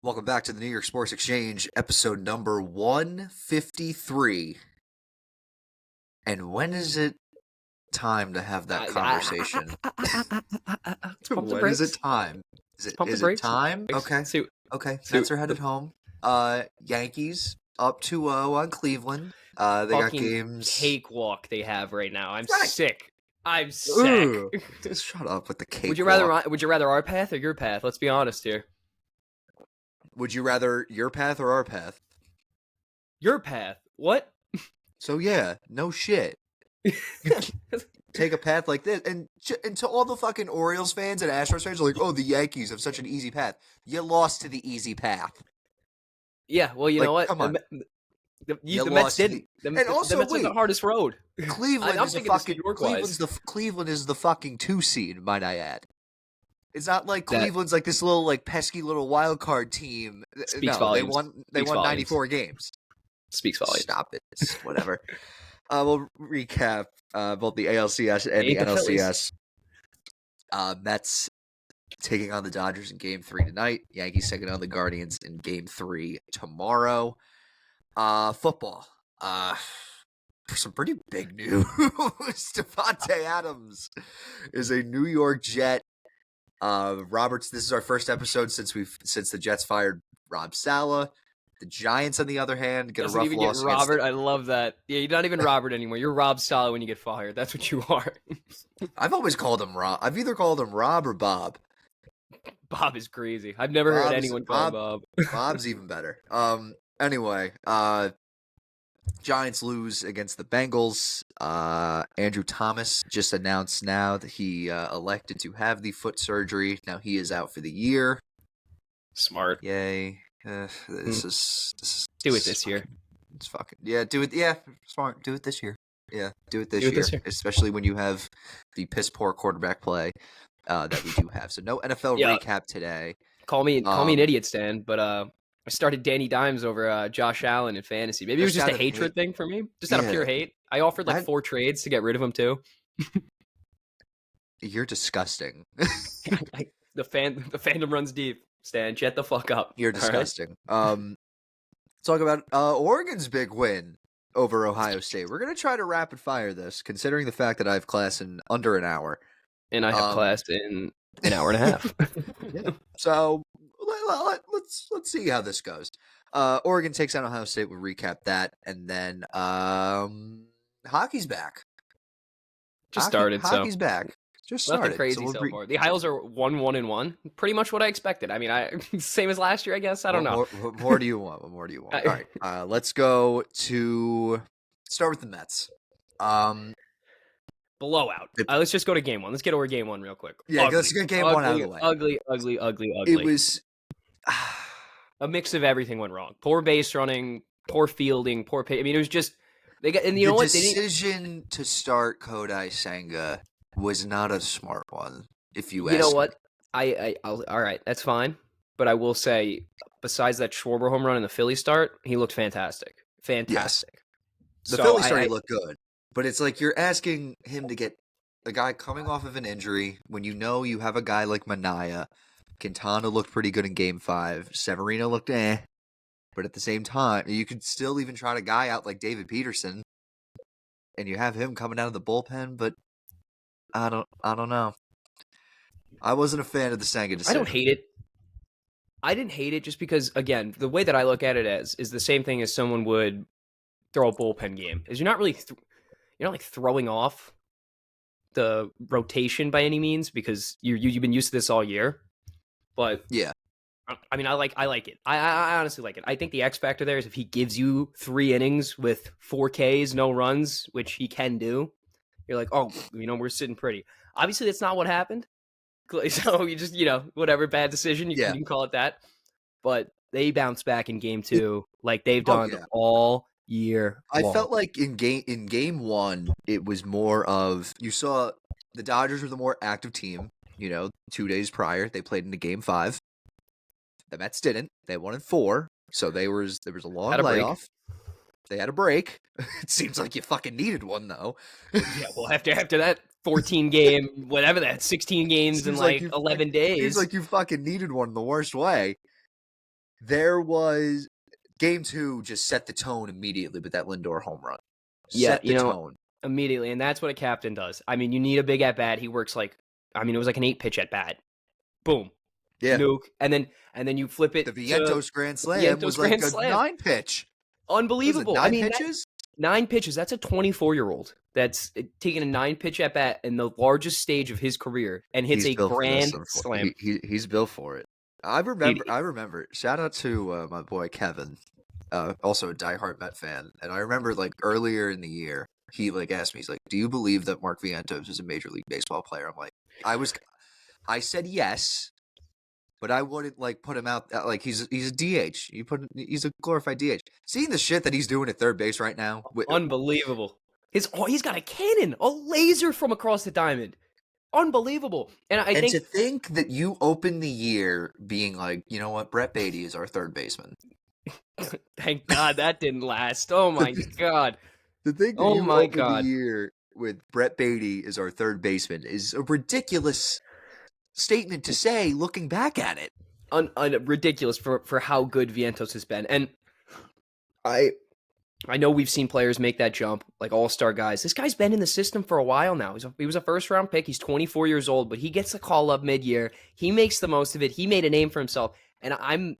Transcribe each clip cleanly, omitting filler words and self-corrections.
Welcome back to the New York Sports Exchange, episode number 153. And when is it time to have that conversation? Let's pump the When brakes. is it time? Is it time? Okay. Okay. Mets are headed home. Yankees up 2-0 on Cleveland. They got games. Cakewalk they have right now. I'm Right. sick. I'm sick. Just shut up with the cake. Would you rather our path or your path? Let's be honest here. Would you rather your path or our path? Your path. What? So yeah, no shit. Take a path like this, and to all the fucking Orioles fans and Astros fans are like, "Oh, the Yankees have such an easy path." You lost to the easy path. Yeah, well, you know what? Come on. The Mets didn't. The Mets was the hardest road. Cleveland is the fucking 2 seed, might I add. It's not like Cleveland's like this little pesky little wild card team. Speaks volumes. They won 94 games. Speaks volumes. Stop it. It's whatever. We'll recap both the ALCS and the NLCS. Mets taking on the Dodgers in Game 3 tonight. Yankees taking on the Guardians in Game 3 tomorrow. Football. Some pretty big news. Davante Adams is a New York Jet. Roberts, this is our first episode since the Jets fired Rob Saleh. The Giants, on the other hand, get a rough loss. Robert, I love that. Yeah, you're not even Robert anymore. You're Rob Saleh when you get fired. That's what you are. I've always called him Rob. I've either called him Rob or Bob. Bob is crazy. I've never heard anyone call him Bob. Bob's even better. Anyway, Giants lose against the Bengals. Andrew Thomas just announced now that he elected to have the foot surgery. Now he is out for the year. Smart. Yay. This is do it this year. It's fucking do it. Yeah, smart. Do it this year. Yeah, do it this year. Especially when you have the piss poor quarterback play that we do have. So no NFL recap today. Call me an idiot, Stan. But I started Danny Dimes over Josh Allen in fantasy. Maybe it was just a hatred thing for me, just out of pure hate. I offered 4 trades to get rid of him too. You're disgusting. The fandom runs deep. Stan, shut the fuck up. You're disgusting. Right? Talk about Oregon's big win over Ohio State. We're gonna try to rapid fire this, considering the fact that I have class in under an hour, and I have class in an hour and a half. Yeah. So let's see how this goes. Oregon takes on Ohio State. We'll recap that, and then hockey's back. Hockey's back. Just started. Nothing crazy so far. The Isles are 1-1-1. Pretty much what I expected. I mean, same as last year, I guess. I don't know. What more do you want? What more do you want? All right. Let's go to start with the Mets. Blowout. Let's just go to game 1. Let's get over game 1 real quick. Yeah, let's get game 1 out of the way. Ugly. It was a mix of everything went wrong. Poor base running, poor fielding, poor pay. I mean, it was just they got. And you know what? The decision to start Kodai Senga was not a smart one, if you ask me. You know what? I'll all right, that's fine. But I will say, besides that Schwarber home run and the Philly start, he looked fantastic. Fantastic. Yes. The Philly start, he looked good. But it's like you're asking him to get a guy coming off of an injury when you know you have a guy like Mania. Quintana looked pretty good in Game 5. Severino looked But at the same time, you could still even try a guy out like David Peterson. And you have him coming out of the bullpen, but I don't know. I wasn't a fan of the Senga decision. I don't hate it. I didn't hate it just because, again, the way that I look at it is the same thing as someone would throw a bullpen game. Is you're not really you're not throwing off the rotation by any means because you've been used to this all year. But yeah, I mean, I like it. I honestly like it. I think the X factor there is if he gives you 3 innings with 4 Ks, no runs, which he can do. You're like, oh, we're sitting pretty. Obviously, that's not what happened. So you just, whatever, bad decision, you can call it that. But they bounced back in game 2 like they've done all year long. I felt like in game 1, it was more of, you saw the Dodgers were the more active team. 2 days prior, they played into game 5. The Mets didn't. They won in 4. So there was a long layoff. They had a break. It seems like you fucking needed one, though. Yeah, well, after that 14 game, whatever that, 16 games in 11 days. It seems like you fucking needed one in the worst way. There was game 2 just set the tone immediately with that Lindor home run. Yeah, Set the tone. Immediately, and that's what a captain does. I mean, you need a big at bat. He works it was like an 8-pitch at bat. Boom. Yeah. Nuke. And then you flip it. The Vientos Grand Slam Vientos was like Grand a Slam. 9-pitch. Unbelievable. Was it 9 pitches? 9 pitches. That's a 24-year-old that's taking a 9-pitch at bat in the largest stage of his career and hits a grand slam. He's built for it. I remember. Shout out to my boy Kevin, also a diehard Met fan. And I remember like earlier in the year, he like asked me, he's like, "Do you believe that Mark Vientos is a Major League Baseball player?" I'm like, I said yes, but I wouldn't like put him out like he's a DH. He's a glorified DH. Seeing the shit that he's doing at third base right now, unbelievable. He's got a cannon, a laser from across the diamond. Unbelievable. And to think that you open the year being like, you know what, Brett Beatty is our third baseman. Thank God that didn't last. Oh my God. To think that you open the year with Brett Beatty as our third baseman is a ridiculous statement to say looking back at it. Ridiculous for how good Vientos has been. And I know we've seen players make that jump, like all-star guys. This guy's been in the system for a while now. He was a first-round pick. He's 24 years old, but he gets the call up mid-year. He makes the most of it. He made a name for himself. And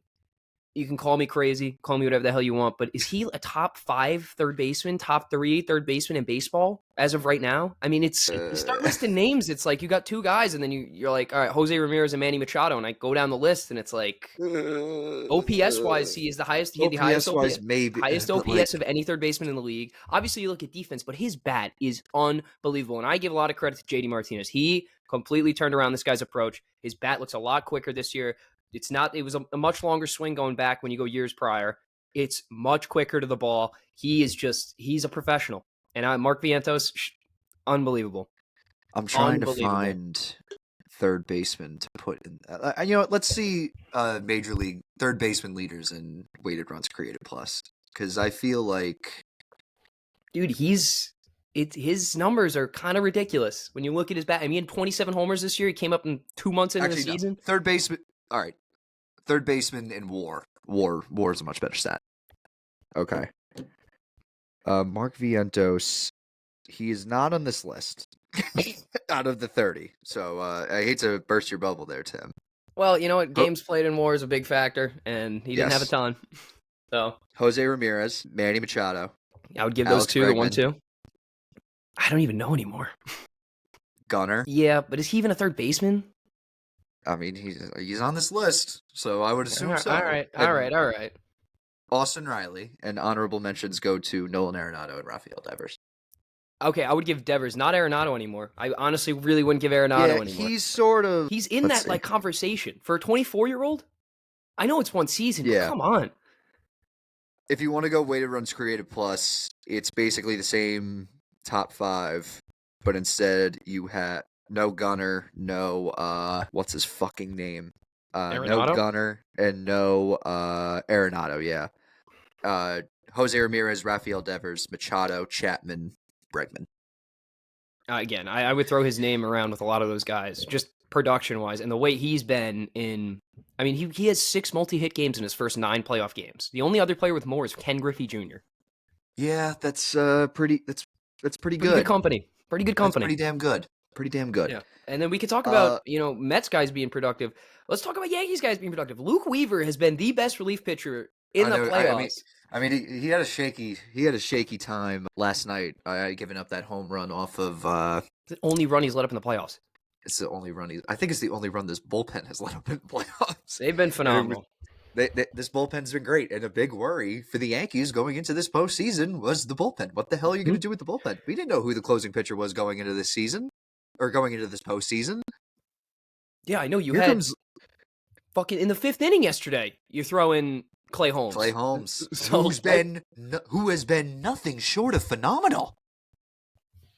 you can call me crazy, call me whatever the hell you want, but is he a top 5 third baseman, top 3 third baseman in baseball as of right now? I mean, you start listing names. It's like you got 2 guys, and then you're like, all right, Jose Ramirez and Manny Machado, and I go down the list, and it's like OPS wise, he is the highest. He had the highest OPS, maybe highest OPS of any third baseman in the league. Obviously, you look at defense, but his bat is unbelievable, and I give a lot of credit to JD Martinez. He completely turned around this guy's approach. His bat looks a lot quicker this year. It was a much longer swing going back when you go years prior. It's much quicker to the ball. He's a professional. And Mark Vientos, unbelievable. I'm trying to find third baseman to put in. You know what? Let's see Major League third baseman leaders in weighted runs created plus. Because I feel like... Dude, his numbers are kind of ridiculous. When you look at his bat, I mean, he had 27 homers this year. He came up in 2 months into the season. No. Third baseman... All right. Third baseman in WAR. WAR is a much better stat. Okay. Mark Vientos, he is not on this list out of the 30. So I hate to burst your bubble there, Tim. Well, you know what? Games played in WAR is a big factor, and he didn't have a ton. So Jose Ramirez, Manny Machado. I would give those 2 the 1-2. I don't even know anymore. Gunnar. Yeah, but is he even a third baseman? I mean, he's on this list, so I would assume so. All right. Austin Riley, and honorable mentions go to Nolan Arenado and Rafael Devers. Okay, I would give Devers, not Arenado anymore. I honestly really wouldn't give Arenado anymore. He's in that like conversation for a 24-year-old. I know it's one season, but come on. If you want to go weighted runs created plus, it's basically the same top 5, but instead you had no Gunnar, no what's his fucking name? No Gunnar and no Arenado, yeah. Jose Ramirez, Rafael Devers, Machado, Chapman, Bregman. Again, I would throw his name around with a lot of those guys, just production-wise, and the way he's been in... I mean, he has 6 multi-hit games in his first 9 playoff games. The only other player with more is Ken Griffey Jr. Yeah, that's pretty good. Pretty good company. That's pretty damn good. Yeah. And then we could talk about, Mets guys being productive. Let's talk about Yankees guys being productive. Luke Weaver has been the best relief pitcher in the playoffs. I mean, he had a shaky time last night. Giving up that home run off of the only run he's let up in the playoffs. It's the only run I think it's the only run this bullpen has let up in the playoffs. They've been phenomenal. This bullpen's been great, and a big worry for the Yankees going into this postseason was the bullpen. What the hell are you going to do with the bullpen? We didn't know who the closing pitcher was going into this season. Or going into this postseason. Yeah, I know you had fucking in the 5th inning yesterday. You throw in Clay Holmes. who has been nothing short of phenomenal.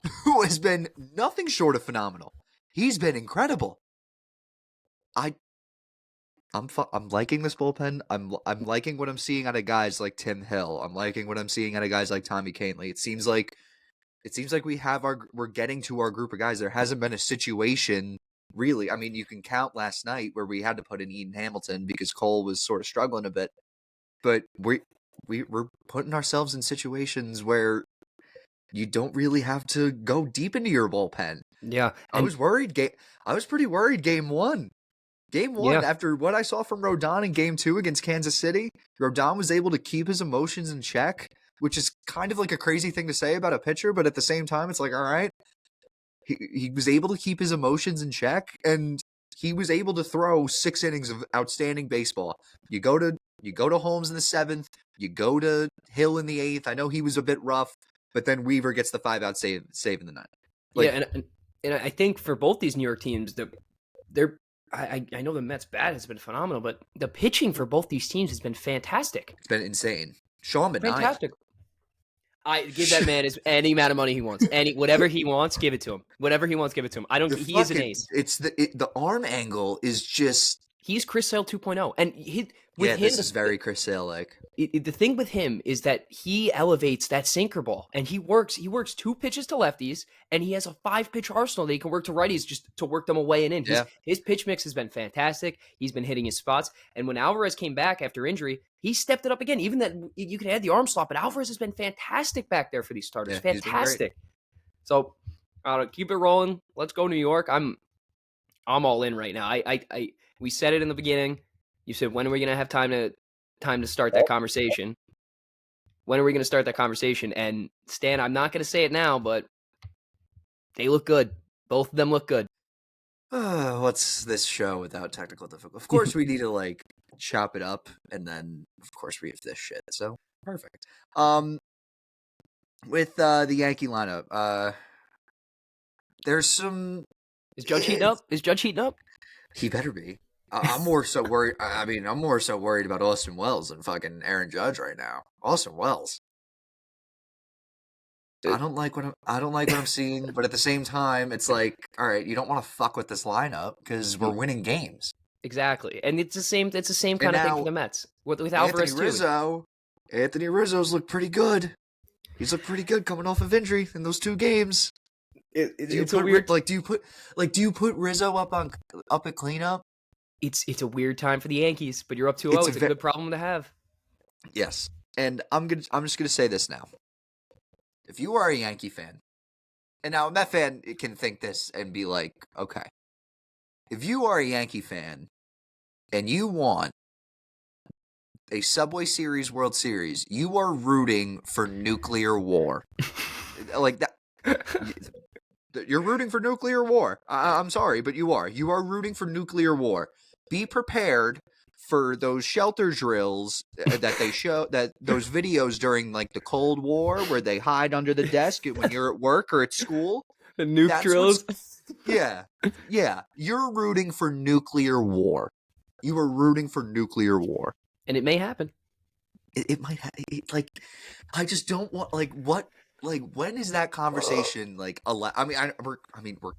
He's been incredible. I'm liking this bullpen. I'm liking what I'm seeing out of guys like Tim Hill. I'm liking what I'm seeing out of guys like Tommy Kahnle. It seems like we're getting to our group of guys. There hasn't been a situation really. I mean, you can count last night where we had to put in Eden Hamilton because Cole was sort of struggling a bit. But we're putting ourselves in situations where you don't really have to go deep into your bullpen. Yeah, I was worried. I was pretty worried game one. Game one, after what I saw from Rodon in game two against Kansas City, Rodon was able to keep his emotions in check, which is kind of like a crazy thing to say about a pitcher, but at the same time, it's like, all right, he was able to keep his emotions in check, and he was able to throw 6 innings of outstanding baseball. You go to Holmes in the 7th, you go to Hill in the 8th. I know he was a bit rough, but then Weaver gets the 5-out save in the 9th. Like, and I think for both these New York teams, I know the Mets' bat has been phenomenal, but the pitching for both these teams has been fantastic. It's been insane. Sean Manaea. Fantastic. I give that man any amount of money he wants. Whatever he wants, give it to him. Whatever he wants, give it to him. He is an ace. It's the arm angle is just. He's Chris Sale 2.0, and this is very Chris Sale-like. The thing with him is that he elevates that sinker ball, and he works 2 pitches to lefties, and he has a 5-pitch arsenal that he can work to righties just to work them away and in. His pitch mix has been fantastic. He's been hitting his spots, and when Alvarez came back after injury, he stepped it up again. Even that you can add the arm slot, but Alvarez has been fantastic back there for these starters. Yeah, fantastic. So keep it rolling. Let's go New York. I'm all in right now. We said it in the beginning. You said, when are we going to have time to start that conversation? When are we going to start that conversation? And Stan, I'm not going to say it now, but they look good. Both of them look good. What's this show without technical difficulty? Of course, we need to chop it up, and then of course we have this shit. So perfect. With the Yankee lineup, there's some. Is Judge heating up? He better be. I'm more so worried. I'm more so worried about Austin Wells than fucking Aaron Judge right now. Austin Wells. I don't like what I'm seeing, but at the same time, it's like, all right, you don't want to fuck with this lineup because we're winning games. Exactly, and it's the same kind of thing for the Mets with Alvarez too. Anthony Rizzo's looked pretty good. He's looked pretty good coming off of injury in those 2 games. It's a weird. Do you put Rizzo up at cleanup? It's a weird time for the Yankees, but you're up 2-0. It's a good problem to have. Yes, and I'm just gonna say this now. If you are a Yankee fan, and now a Met fan can think this and be like, okay, if you are a Yankee fan and you want a Subway Series World Series, you are rooting for nuclear war. Like that. You're rooting for nuclear war. I'm sorry, but you are. You are rooting for nuclear war. Be prepared for those shelter drills that they show, that those videos during the Cold War where they hide under the desk when you're at work or at school. The nuke drills. Yeah. You're rooting for nuclear war. You are rooting for nuclear war, and it may happen. It might. I just don't want what. When is that conversation we're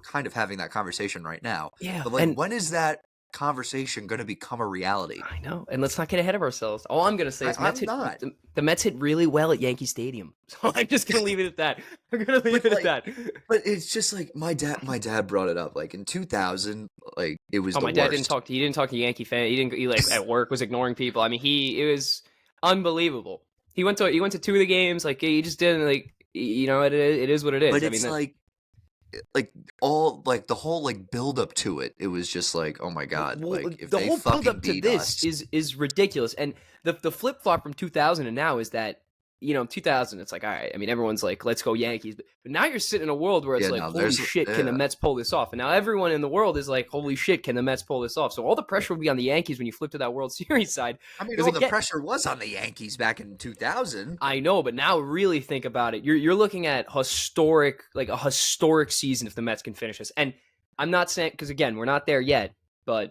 kind of having that conversation right now. Yeah. But when is that conversation going to become a reality? I know. And let's not get ahead of ourselves. All I'm going to say is the Mets hit really well at Yankee Stadium. So I'm just going to leave it at that. I'm going to leave it at that. But it's just my dad brought it up in 2000, it was the my dad worst. He didn't talk to Yankee fan. He at work was ignoring people. I mean, it was unbelievable. He went to 2 of the games. He just didn't it is what it is. But it's the whole build up to it. It was just oh my god! If the they whole fucking build up to beat this us, is ridiculous. And the flip flop from 2000 and now is that 2000 it's all right. I mean, everyone's let's go Yankees. But now you're sitting in a world where it's holy shit, can the Mets pull this off? And now everyone in the world is holy shit, can the Mets pull this off? So all the pressure will be on the Yankees when you flip to that World Series side. I mean, all the pressure was on the Yankees back in 2000. I know, but now really think about it. You're looking at a historic season if the Mets can finish this. And I'm not saying, because again, we're not there yet, but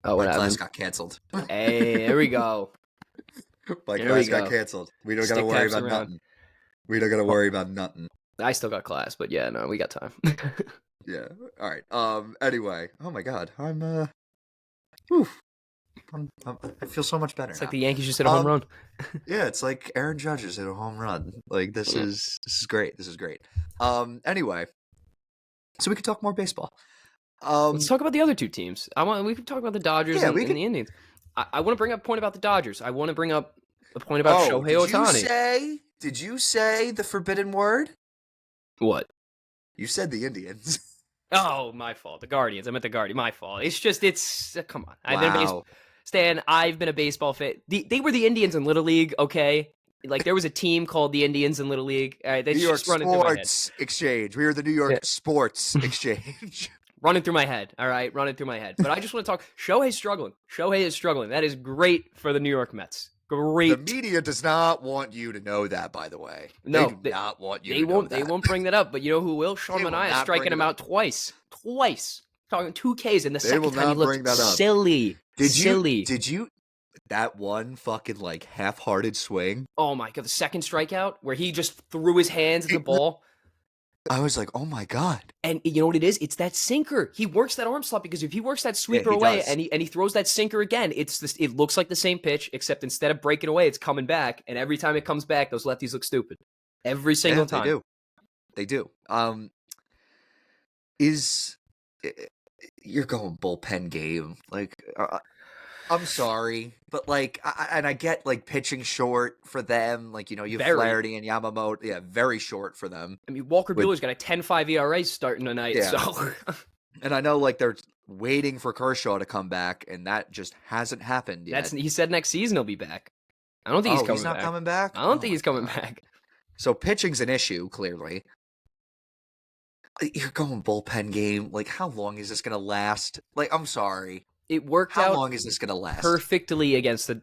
my class got canceled. Hey, there we go. My class got canceled. We don't got to worry about nothing. We don't got to worry about nothing. I still got class, but yeah, no, we got time. Yeah. All right. Anyway. Oh my God. I feel so much better. It's now. Like the Yankees just hit a home run. Yeah, it's like Aaron Judge just hit a home run. This is great. This is great. Anyway, so we can talk more baseball. Let's talk about the other two teams. We can talk about the Dodgers and the Indians. I want to bring up a point about the Dodgers. I want to bring up a point about Shohei Ohtani. Did you say the forbidden word? What? You said the Indians. Oh, my fault. The Guardians. I meant the Guardians. My fault. It's come on. Wow. I've been a baseball fan. They were the Indians in Little League, okay? Like, there was a team called the Indians in Little League. New York Sports Exchange. We were the New York Sports Exchange. Running through my head, all right? Running through my head. But I just want to talk. Shohei's struggling. Shohei is struggling. That is great for the New York Mets. Great. The media does not want you to know that, by the way. No, they do not want you to know that. They won't bring that up, but you know who will? Sean Manaea striking him out twice. Talking 2 Ks, and the second time he looked silly. Did you that one fucking like half-hearted swing? Oh my God, the second strikeout where he just threw his hands at the ball. I was like, oh my God. And you know what it is? It's that sinker. He works that arm slot because if he works that sweeper away and he throws that sinker again, it looks like the same pitch, except instead of breaking away, it's coming back. And every time it comes back, those lefties look stupid. Every single time. They do. You're going bullpen game. Like, I'm sorry, but like, I get like pitching short for them. Like, you have Flaherty and Yamamoto. Yeah, very short for them. I mean, Walker Buehler's got a 10.5 ERA starting tonight. Yeah. So, and I know like they're waiting for Kershaw to come back, and that just hasn't happened yet. He said next season he'll be back. I don't think he's not coming back. I don't think he's coming back. So pitching's an issue, clearly. You're going bullpen game. Like, how long is this going to last? Like, I'm sorry. It worked out. How long is this going to last? Perfectly against the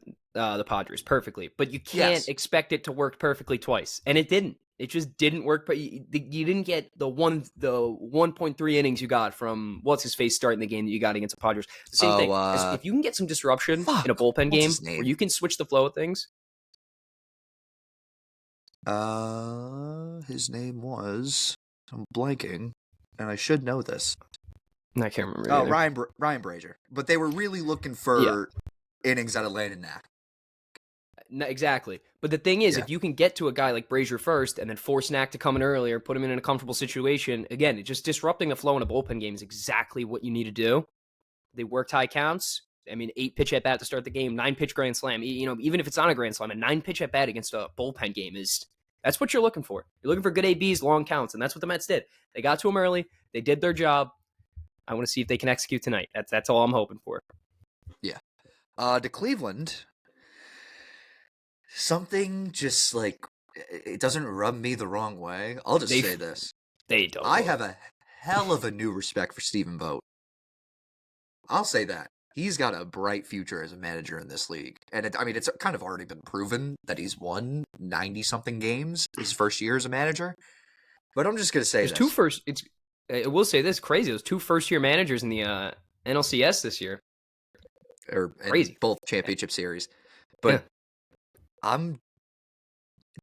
Padres, perfectly. But you can't expect it to work perfectly twice, and it didn't. It just didn't work. But you didn't get the 1.3 innings you got from what's his face starting the game that you got against the Padres. The same thing. If you can get some disruption in a bullpen game where you can switch the flow of things. His name was. I'm blanking, and I should know this. I can't remember. Oh, Ryan Brazier. But they were really looking for innings out of Landon Knack. No, exactly. But the thing is, if you can get to a guy like Brazier first and then force Knack to come in earlier, put him in a comfortable situation, again, just disrupting the flow in a bullpen game is exactly what you need to do. They worked high counts. I mean, 8 pitch at bat to start the game, 9 pitch grand slam. Even if it's not a grand slam, a 9 pitch at bat against a bullpen game that's what you're looking for. You're looking for good ABs, long counts, and that's what the Mets did. They got to him early. They did their job. I want to see if they can execute tonight. That's all I'm hoping for. Yeah. To Cleveland, something just like it doesn't rub me the wrong way. I'll just say this. They don't. I have a hell of a new respect for Stephen Vogt. I'll say that. He's got a bright future as a manager in this league. And it's kind of already been proven that he's won 90-something games his first year as a manager. But I'm just going to say this. I will say this, crazy. There's 2 first-year managers in the NLCS this year. Crazy. Both championship series. But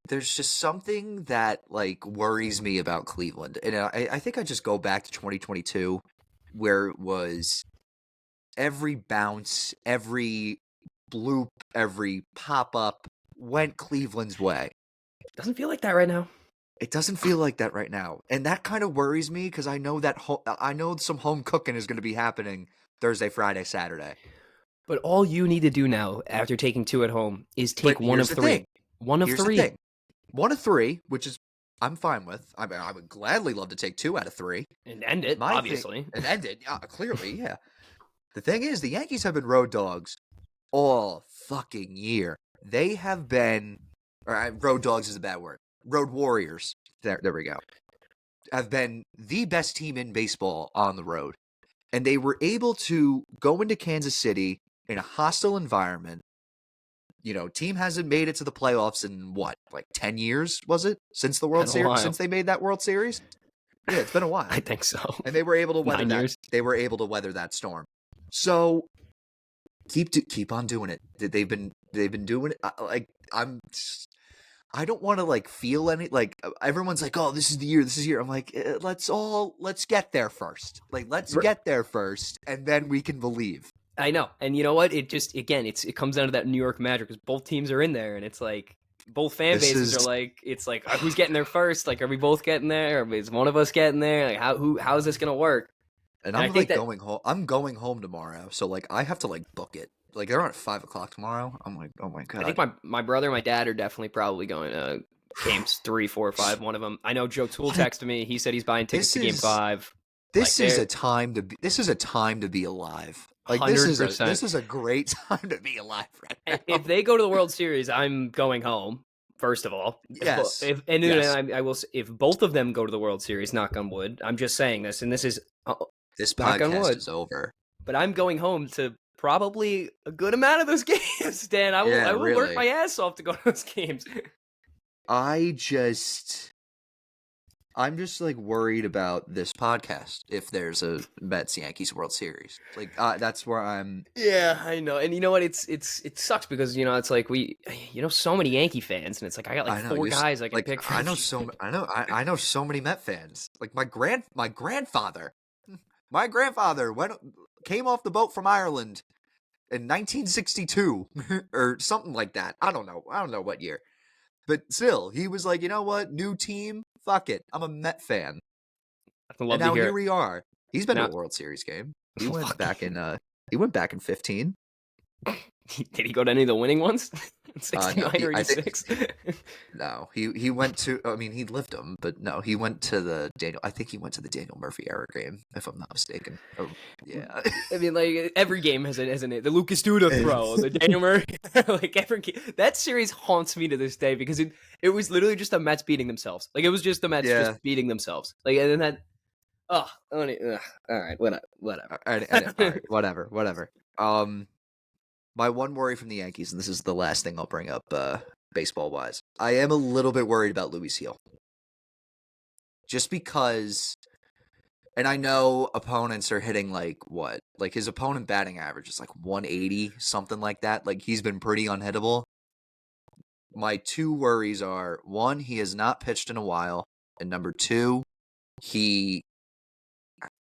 there's just something that like worries me about Cleveland. And I think I just go back to 2022 where it was every bounce, every bloop, every pop-up went Cleveland's way. Doesn't feel like that right now. It doesn't feel like that right now. And that kind of worries me because I know some home cooking is going to be happening Thursday, Friday, Saturday. But all you need to do now after taking 2 at home is take one of 3. One of 3. 1 of 3, which is I'm fine with. I mean, I would gladly love to take 2 out of 3. And end it, obviously. And end it, clearly, yeah. The thing is, the Yankees have been road dogs all fucking year. They have been, road dogs is a bad word. Road warriors. There we go. Have been the best team in baseball on the road. And they were able to go into Kansas City in a hostile environment. Team hasn't made it to the playoffs in what, like 10 years, was it? Since the World Series? Since they made that World Series? Yeah, it's been a while. I think so. And they were able to weather that. They were able to weather that storm. So keep on doing it. They've been doing it. I don't want to like feel any like everyone's like, oh, this is the year. I'm like, let's get there first. Like, let's get there first, and then we can believe. I know, and you know what? It just it comes down to that New York magic because both teams are in there, and it's like both fan bases are like, it's like who's getting there first? Like, are we both getting there? Or is one of us getting there? Like, how's this gonna work? And And I I'm think like that going home. I'm going home tomorrow, so like I have to like book it. Like they're on at 5 o'clock tomorrow. I'm like, oh my I think god. my brother and my dad are definitely probably going to games 3, 4, 5. One of them. I know Joe Toole Like texted me. He said he's buying tickets this to Game is 5. Like this is they're a time to be. This is a time to be alive. Like this is a 100%. great time to be alive right now. If they go to the World Series, I'm going home. First of all, Yes. and Yes. I will. If both of them go to the World Series, knock on wood. I'm just saying this, and this is This knock on podcast wood. is over. But I'm going home to probably a good amount of those games, Dan. I will really. work my ass off to go to those games. I'm just like worried about this podcast if there's a Mets Yankees World Series. Like that's where I'm. Yeah, I know. And you know what? It sucks because it's like so many Yankee fans, and it's like I got like four guys I can pick from. I know so many Met fans. Like my grandfather came off the boat from Ireland in 1962 or something like that. I don't know what year. But still, he was like, you know what? New team? Fuck it. I'm a Met fan. And now here we are. He's been to a World Series game. He went back in 15. Did he go to any of the winning ones? 69 or 86? No, he went to. I mean, he lived them, but no, he went to the Daniel. I think he went to the Daniel Murphy era game, if I'm not mistaken. Oh, yeah. I mean, like every game has the Lucas Duda throw, the Daniel Murray. Like every game, that series haunts me to this day because it was literally just the Mets beating themselves. Like it was just the Mets just beating themselves. Like and then that. All right, whatever. All right, whatever. My one worry from the Yankees, and this is the last thing I'll bring up, baseball-wise. I am a little bit worried about Luis Gil. Just because, and I know opponents are hitting like what? Like his opponent batting average is like 180, something like that. Like he's been pretty unhittable. My two worries are, one, he has not pitched in a while, and number two, he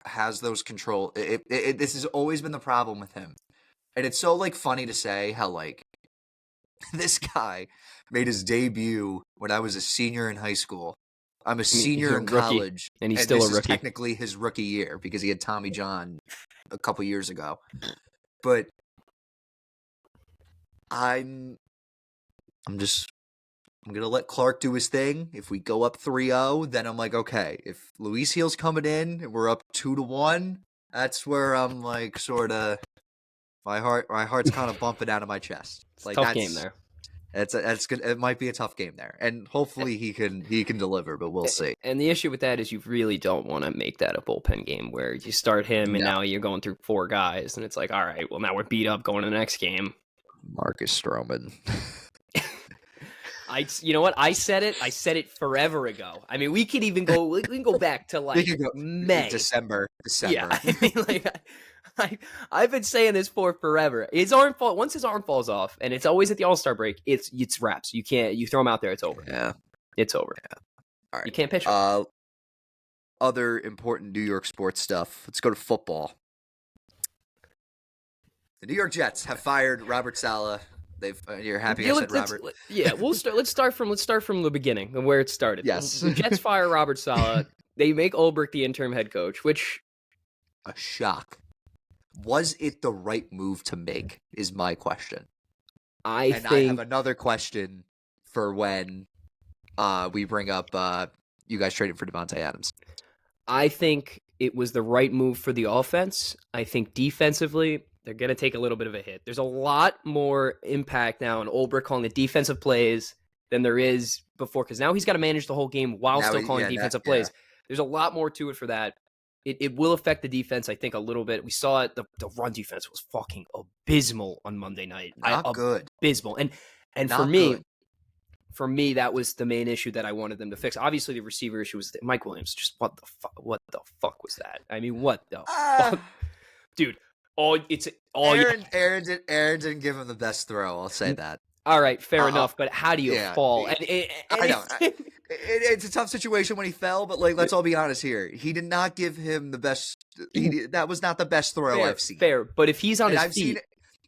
has those control. This has always been the problem with him. And it's so, like, funny to say how, like, this guy made his debut when I was a senior in high school. I'm a senior in college. And he's still a rookie. This is technically his rookie year because he had Tommy John a couple years ago. But I'm going to let Clark do his thing. If we go up 3-0, then I'm like, okay. If Luis Gil's coming in and we're up 2-1, that's where I'm, like, sort of... My heart's kind of bumping out of my chest. It's like a tough game there. That's good. It might be a tough game there, and hopefully he can deliver, but we'll see. And the issue with that is you really don't want to make that a bullpen game where you start him and now you're going through four guys, and it's like, all right, well now we're beat up going to the next game. Marcus Stroman. You know what? I said it forever ago. I mean, we can go back to like May, December. Yeah, I mean, like. I've been saying this for forever. His arm once his arm falls off, and it's always at the All-Star break. It's wraps. You throw him out there. It's over. Yeah, it's over. Yeah. All right, you can't pitch. Other important New York sports stuff. Let's go to football. The New York Jets have fired Robert Saleh. You're happy I said Robert? Yeah, we'll start. Let's start from the beginning and where it started. Yes, the Jets fire Robert Saleh. They make Ulbrich the interim head coach, which a shock. Was it the right move to make is my question. I have another question for when we bring up you guys traded for Davante Adams. I think it was the right move for the offense. I think defensively, they're going to take a little bit of a hit. There's a lot more impact now on Ulbrich calling the defensive plays than there is before, because now he's got to manage the whole game while still calling defensive plays. There's a lot more to it for that. It will affect the defense, I think, a little bit. We saw it. The run defense was fucking abysmal on Monday night. Not good. Abysmal. And for me, that was the main issue that I wanted them to fix. Obviously, the receiver issue was Mike Williams. Just what the fuck was that? I mean, what the fuck? Dude, Aaron didn't give him the best throw. I'll say that. All right, fair enough. But how do you fall? I know. It's a tough situation when he fell, but like, let's all be honest here. He did not give him the best. That was not the best throw I've seen. Fair, but if he's on his feet,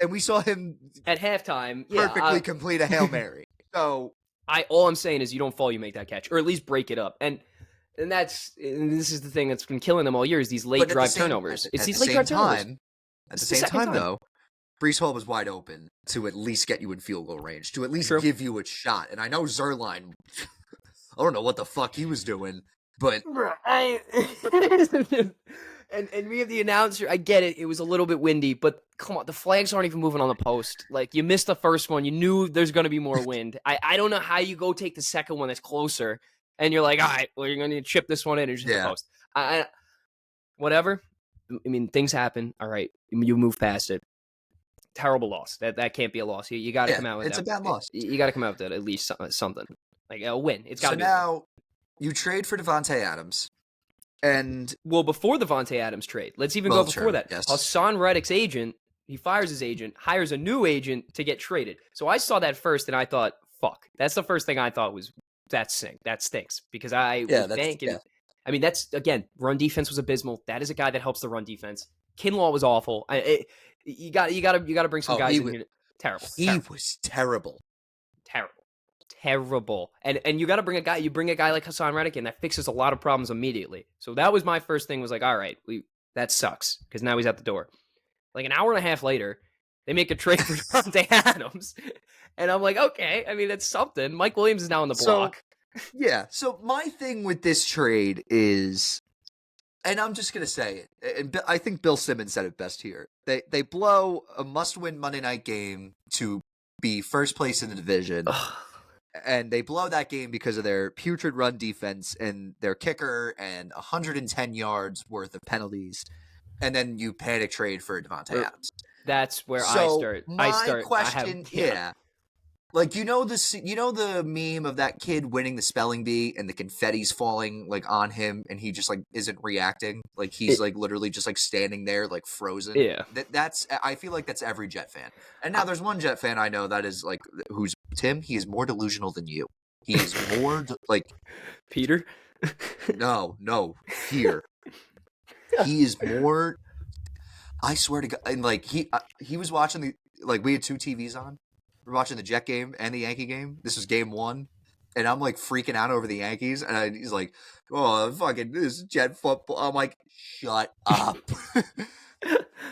and we saw him at halftime, perfectly complete a Hail Mary. So all I'm saying is, you don't fall, you make that catch, or at least break it up. And And this is the thing that's been killing them all year is these late drive turnovers. It's these late drive turnovers. At the same time, though, Breece Hall was wide open to at least get you in field goal range, to at least give you a shot. And I know Zerline, I don't know what the fuck he was doing, but and me, the announcer, I get it. It was a little bit windy, but come on, the flags aren't even moving on the post. Like, you missed the first one. You knew there's going to be more wind. I don't know how you go take the second one that's closer, and you're like, all right, well, you're going to chip this one in and just hit the post. Whatever. I mean, things happen. All right, you move past it. Terrible loss. That can't be a loss. You got to come out with that. It's a bad loss. You got to come out with that, at least something. Like a win. It's got to be. So now you trade for Davante Adams. And before the Davante Adams trade, let's even go before that. Yes. Hassan Reddick's agent, he fires his agent, hires a new agent to get traded. So I saw that first, and I thought, "Fuck!" That's the first thing I thought was that stinks because I was banking. Yeah. I mean, that's again, run defense was abysmal. That is a guy that helps the run defense. Kinlaw was awful. You got to bring some guys in here. Terrible. He was terrible. Terrible. And you got to bring a guy. You bring a guy like Hassan Reddick in that fixes a lot of problems immediately. So that was my first thing. Was like, all right, that sucks because now he's at the door. Like an hour and a half later, they make a trade for Davante Adams, and I'm like, okay. I mean, that's something. Mike Williams is now on the block. Yeah. So my thing with this trade is, and I'm just gonna say it, and I think Bill Simmons said it best here. They blow a must-win Monday night game to be first place in the division. And they blow that game because of their putrid run defense and their kicker and 110 yards worth of penalties. And then you panic trade for Davante Adams. That's where I start. My question, like, you know the meme of that kid winning the spelling bee and the confetti's falling like on him and he just like isn't reacting, like he's like literally just like standing there like frozen. Yeah, that's I feel like that's every Jet fan. And now there's one Jet fan I know that is like who's Tim. He is more delusional than you. He is more like Peter. No, here. He is more. I swear to God, and like he was watching we had two TVs on. We're watching the Jet game and the Yankee game. This was game one. And I'm like freaking out over the Yankees. And he's like, oh, fucking this Jet football. I'm like, shut up.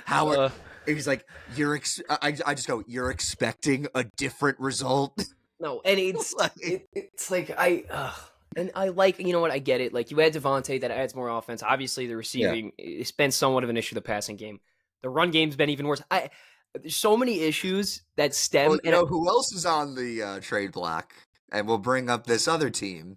Howard. He's like, I just go, you're expecting a different result? No, and it's like, and I like, you know what, I get it. Like, you add Davante, that adds more offense. Obviously, the receiving, it's been somewhat of an issue, the passing game. The run game's been even worse. There's so many issues that stem. Well, you know who else is on the trade block? And we'll bring up this other team.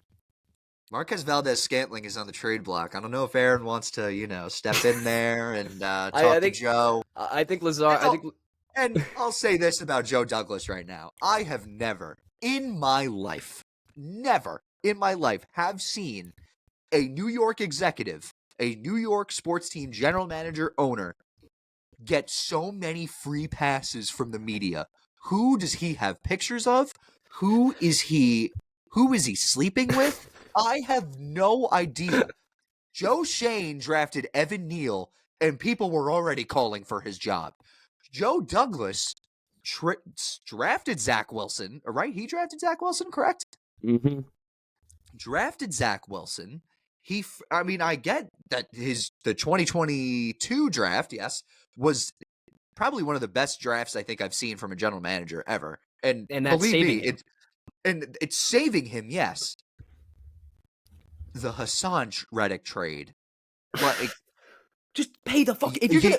Marquez Valdez-Scantling is on the trade block. I don't know if Aaron wants to, step in there and talk to Joe. I think Lazard. And I'll say this about Joe Douglas right now. I have never in my life have seen a New York executive, a New York sports team general manager owner get so many free passes from the media. Who does he have pictures of? Who is he sleeping with? I have no idea. Joe Shane drafted Evan Neal, and people were already calling for his job. Joe Douglas drafted Zach Wilson, right? He drafted Zach Wilson, correct? Mm-hmm. Drafted Zach Wilson. I get that the 2022 draft, yes, was probably one of the best drafts I think I've seen from a general manager ever. And that's believe me, it's saving him, yes. The Hassan Reddick trade. Like, just pay the fuck. If you're gonna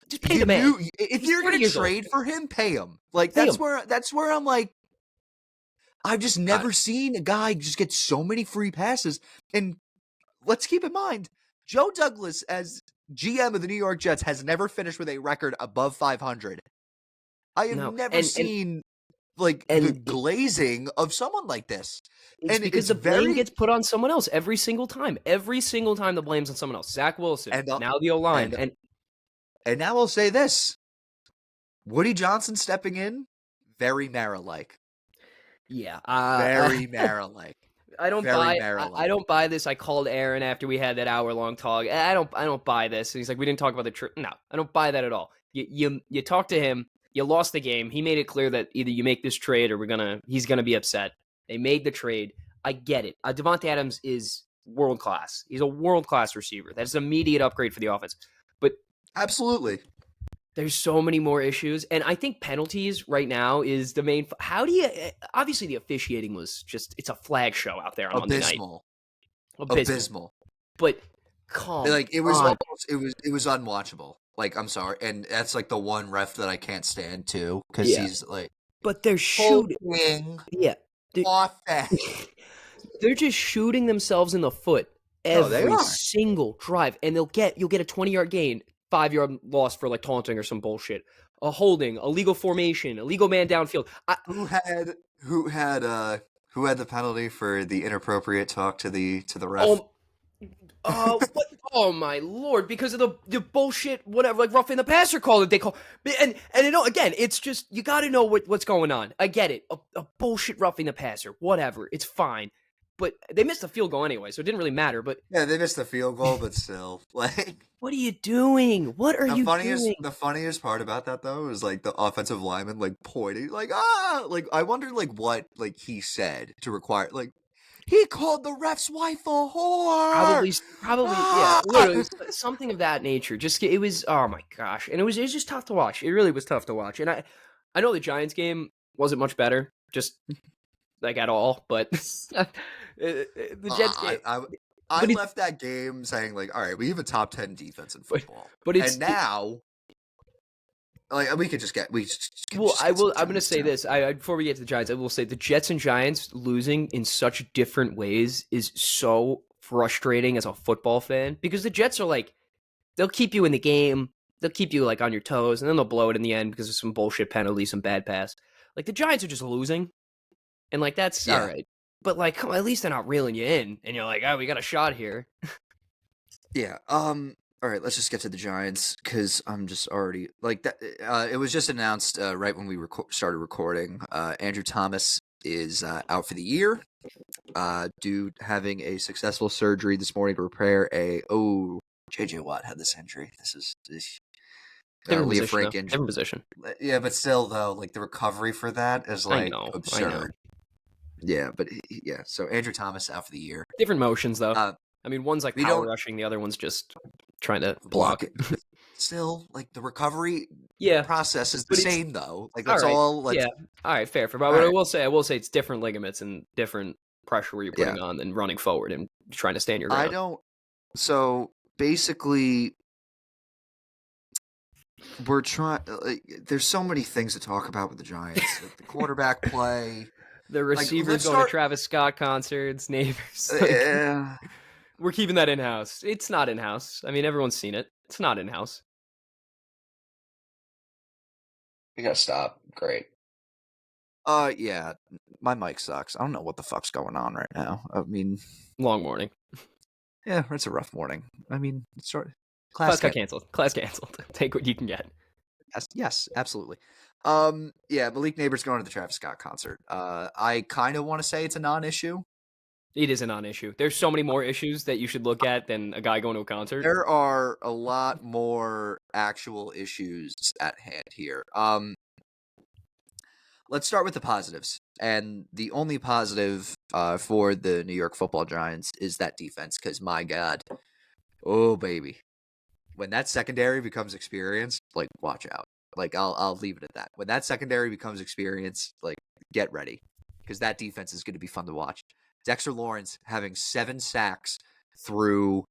just pay the man. If you're gonna trade for him, pay him. Like, that's where I'm like, I've just never seen a guy just get so many free passes. And let's keep in mind, Joe Douglas as GM of the New York Jets has never finished with a record above 500. I have never seen the glazing of someone like this. It's because the blame gets put on someone else every single time. Every single time the blame's on someone else. Zach Wilson, and now the O-line. And now I'll say this. Woody Johnson stepping in, very Mara-like. Yeah. Very Mara-like. I don't buy this. I called Aaron after we had that hour-long talk. I don't buy this. And he's like, we didn't talk about the trade. No, I don't buy that at all. You talk to him. You lost the game. He made it clear that either you make this trade or he's gonna be upset. They made the trade. I get it. Davante Adams is world class. He's a world class receiver. That's an immediate upgrade for the offense. But absolutely, there's so many more issues, and I think penalties right now is the main. How do you? Obviously, the officiating was just—it's a flag show out there on Monday night. Abysmal. But come like it was on. almost it was unwatchable. Like, I'm sorry, and that's like the one ref that I can't stand too, because he's like, but they're shooting. Yeah, they're just shooting themselves in the foot every single drive, and you'll get a 20-yard gain, 5-yard loss for like taunting or some bullshit, a holding, a legal formation, a legal man downfield. Who had the penalty for the inappropriate talk to the ref? Oh my lord! Because of the bullshit, whatever, like roughing the passer call that they call, and you know, again, it's just you got to know what's going on. I get it, a bullshit roughing the passer, whatever, it's fine. But they missed the field goal anyway, so it didn't really matter. But yeah, they missed the field goal, but still, like, what are you doing? What are you doing? The funniest part about that though is like the offensive lineman like pointing, like like I wonder like what like he said to require like. He called the ref's wife a whore. Probably, yeah, literally something of that nature. Just it was, oh my gosh, and it was just tough to watch. It really was tough to watch, and I know the Giants game wasn't much better, just like at all. But the Jets game, I left that game saying like, all right, we have a top 10 defense in football, and now. Like we could just get well. I'm going to say this. Before we get to the Giants, I will say the Jets and Giants losing in such different ways is so frustrating as a football fan, because the Jets are like, they'll keep you in the game, they'll keep you like on your toes, and then they'll blow it in the end because of some bullshit penalty, some bad pass. Like the Giants are just losing, and like that's all right. But like, come on, at least they're not reeling you in, and you're like, oh, we got a shot here. Yeah. All right, let's just get to the Giants, because I'm just already like that. It was just announced right when we started recording. Andrew Thomas is out for the year due to having a successful surgery this morning to repair J.J. Watt had this injury. This is Leah Frank injury. Different position. Yeah, but still though, like the recovery for that is like absurd. I know. Yeah, but yeah. So Andrew Thomas out for the year. Different motions though. I mean, one's like power rushing, the other one's just trying to block it. Still, like the recovery process is the same though. Like that's all. Like, yeah. All right, fair. But I will say it's different ligaments and different pressure where you're putting on than running forward and trying to stand your ground. So basically, we're trying. Like, there's so many things to talk about with the Giants. Like the quarterback play. The receivers going to Travis Scott concerts, neighbors. Like, we're keeping that in-house. It's not in-house. I mean, everyone's seen it. It's not in-house. We gotta stop. Great. Yeah. My mic sucks. I don't know what the fuck's going on right now. I mean... Long morning. Yeah, it's a rough morning. I mean, Class got canceled. Class canceled. Take what you can get. Yes, absolutely. Yeah, Malik Neighbors going to the Travis Scott concert. I kind of want to say it's a non-issue. It is a non-issue. There's so many more issues that you should look at than a guy going to a concert. There are a lot more actual issues at hand here. Let's start with the positives. And the only positive for the New York Football Giants is that defense, because my God, oh baby, when that secondary becomes experienced, like watch out. Like I'll leave it at that. When that secondary becomes experienced, like get ready, because that defense is going to be fun to watch. Dexter Lawrence having 7 sacks through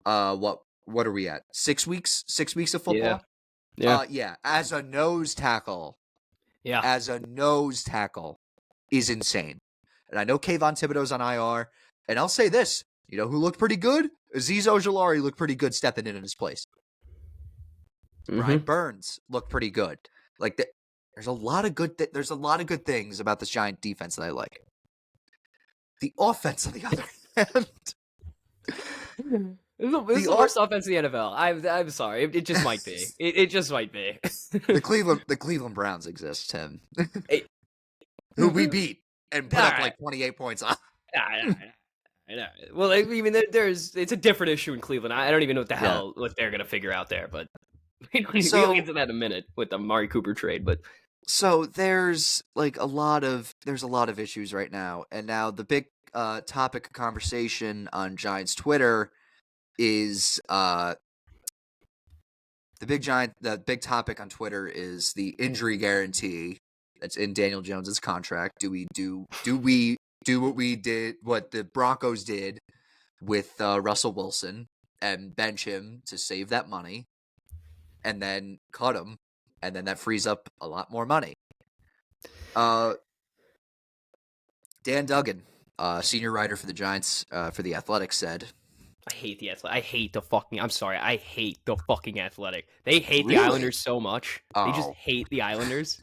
what are we at? 6 weeks? 6 weeks of football? Yeah. As a nose tackle. Yeah. As a nose tackle is insane. And I know Kayvon Thibodeau's on IR. And I'll say this. You know who looked pretty good? Azeez Ojulari looked pretty good stepping in his place. Mm-hmm. Brian Burns looked pretty good. Like there's a lot of good things about this Giant defense that I like. The offense, on the other hand, it's the worst offense in the NFL. I'm sorry, it just might be. It just might be. the Cleveland Browns exist, Tim, who we beat and put up like 28 points on. I know. Well, I mean, it's a different issue in Cleveland. I don't even know what the hell what they're gonna figure out there, but we'll get to that in a minute with the Amari Cooper trade, but. So there's a lot of issues right now, and now the big topic of conversation on Giants Twitter is the big topic on Twitter is the injury guarantee that's in Daniel Jones's contract. Do we do what the Broncos did with Russell Wilson and bench him to save that money, and then cut him, and then that frees up a lot more money? Dan Duggan, senior writer for the Giants, for The Athletic, said, I hate the Athletic. I hate the fucking Athletic. They hate the Islanders so much. They just hate the Islanders.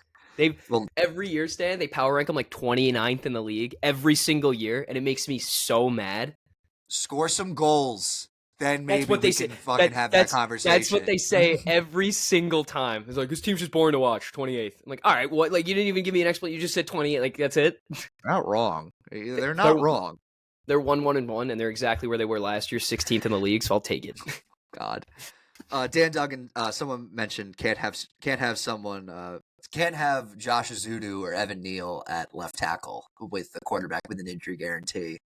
Every year, Stan, they power rank them like 29th in the league every single year, and it makes me so mad. Score some goals. Then maybe we can fucking have that conversation. That's what they say every single time. It's like, this team's just boring to watch, 28th. I'm like, all right, what? Like, you didn't even give me an explanation. You just said 28. Like, that's it? Not wrong. They're not wrong. They're 1-1-1, and they're exactly where they were last year, 16th in the league, so I'll take it. God. Dan Duggan, someone mentioned can't have Josh Azudu or Evan Neal at left tackle with the quarterback with an injury guarantee.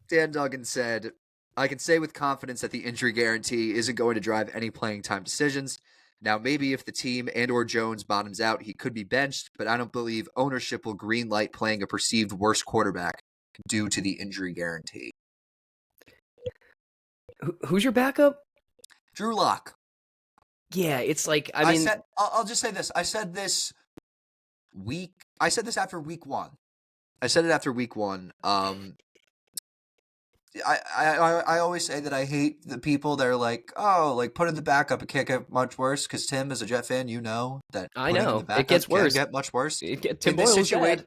Dan Duggan said, I can say with confidence that the injury guarantee isn't going to drive any playing time decisions. Now, maybe if the team and or Jones bottoms out, he could be benched, but I don't believe ownership will greenlight playing a perceived worse quarterback due to the injury guarantee. Who's your backup? Drew Lock. Yeah, it's like, I'll just say this. I said this after week one. I said it after week one. I always say that I hate the people that are like, oh, like put in the backup, it can't get much worse. Because Tim, as a Jet fan, you know that it gets worse. Can't get much worse. Tim Boyle's bad.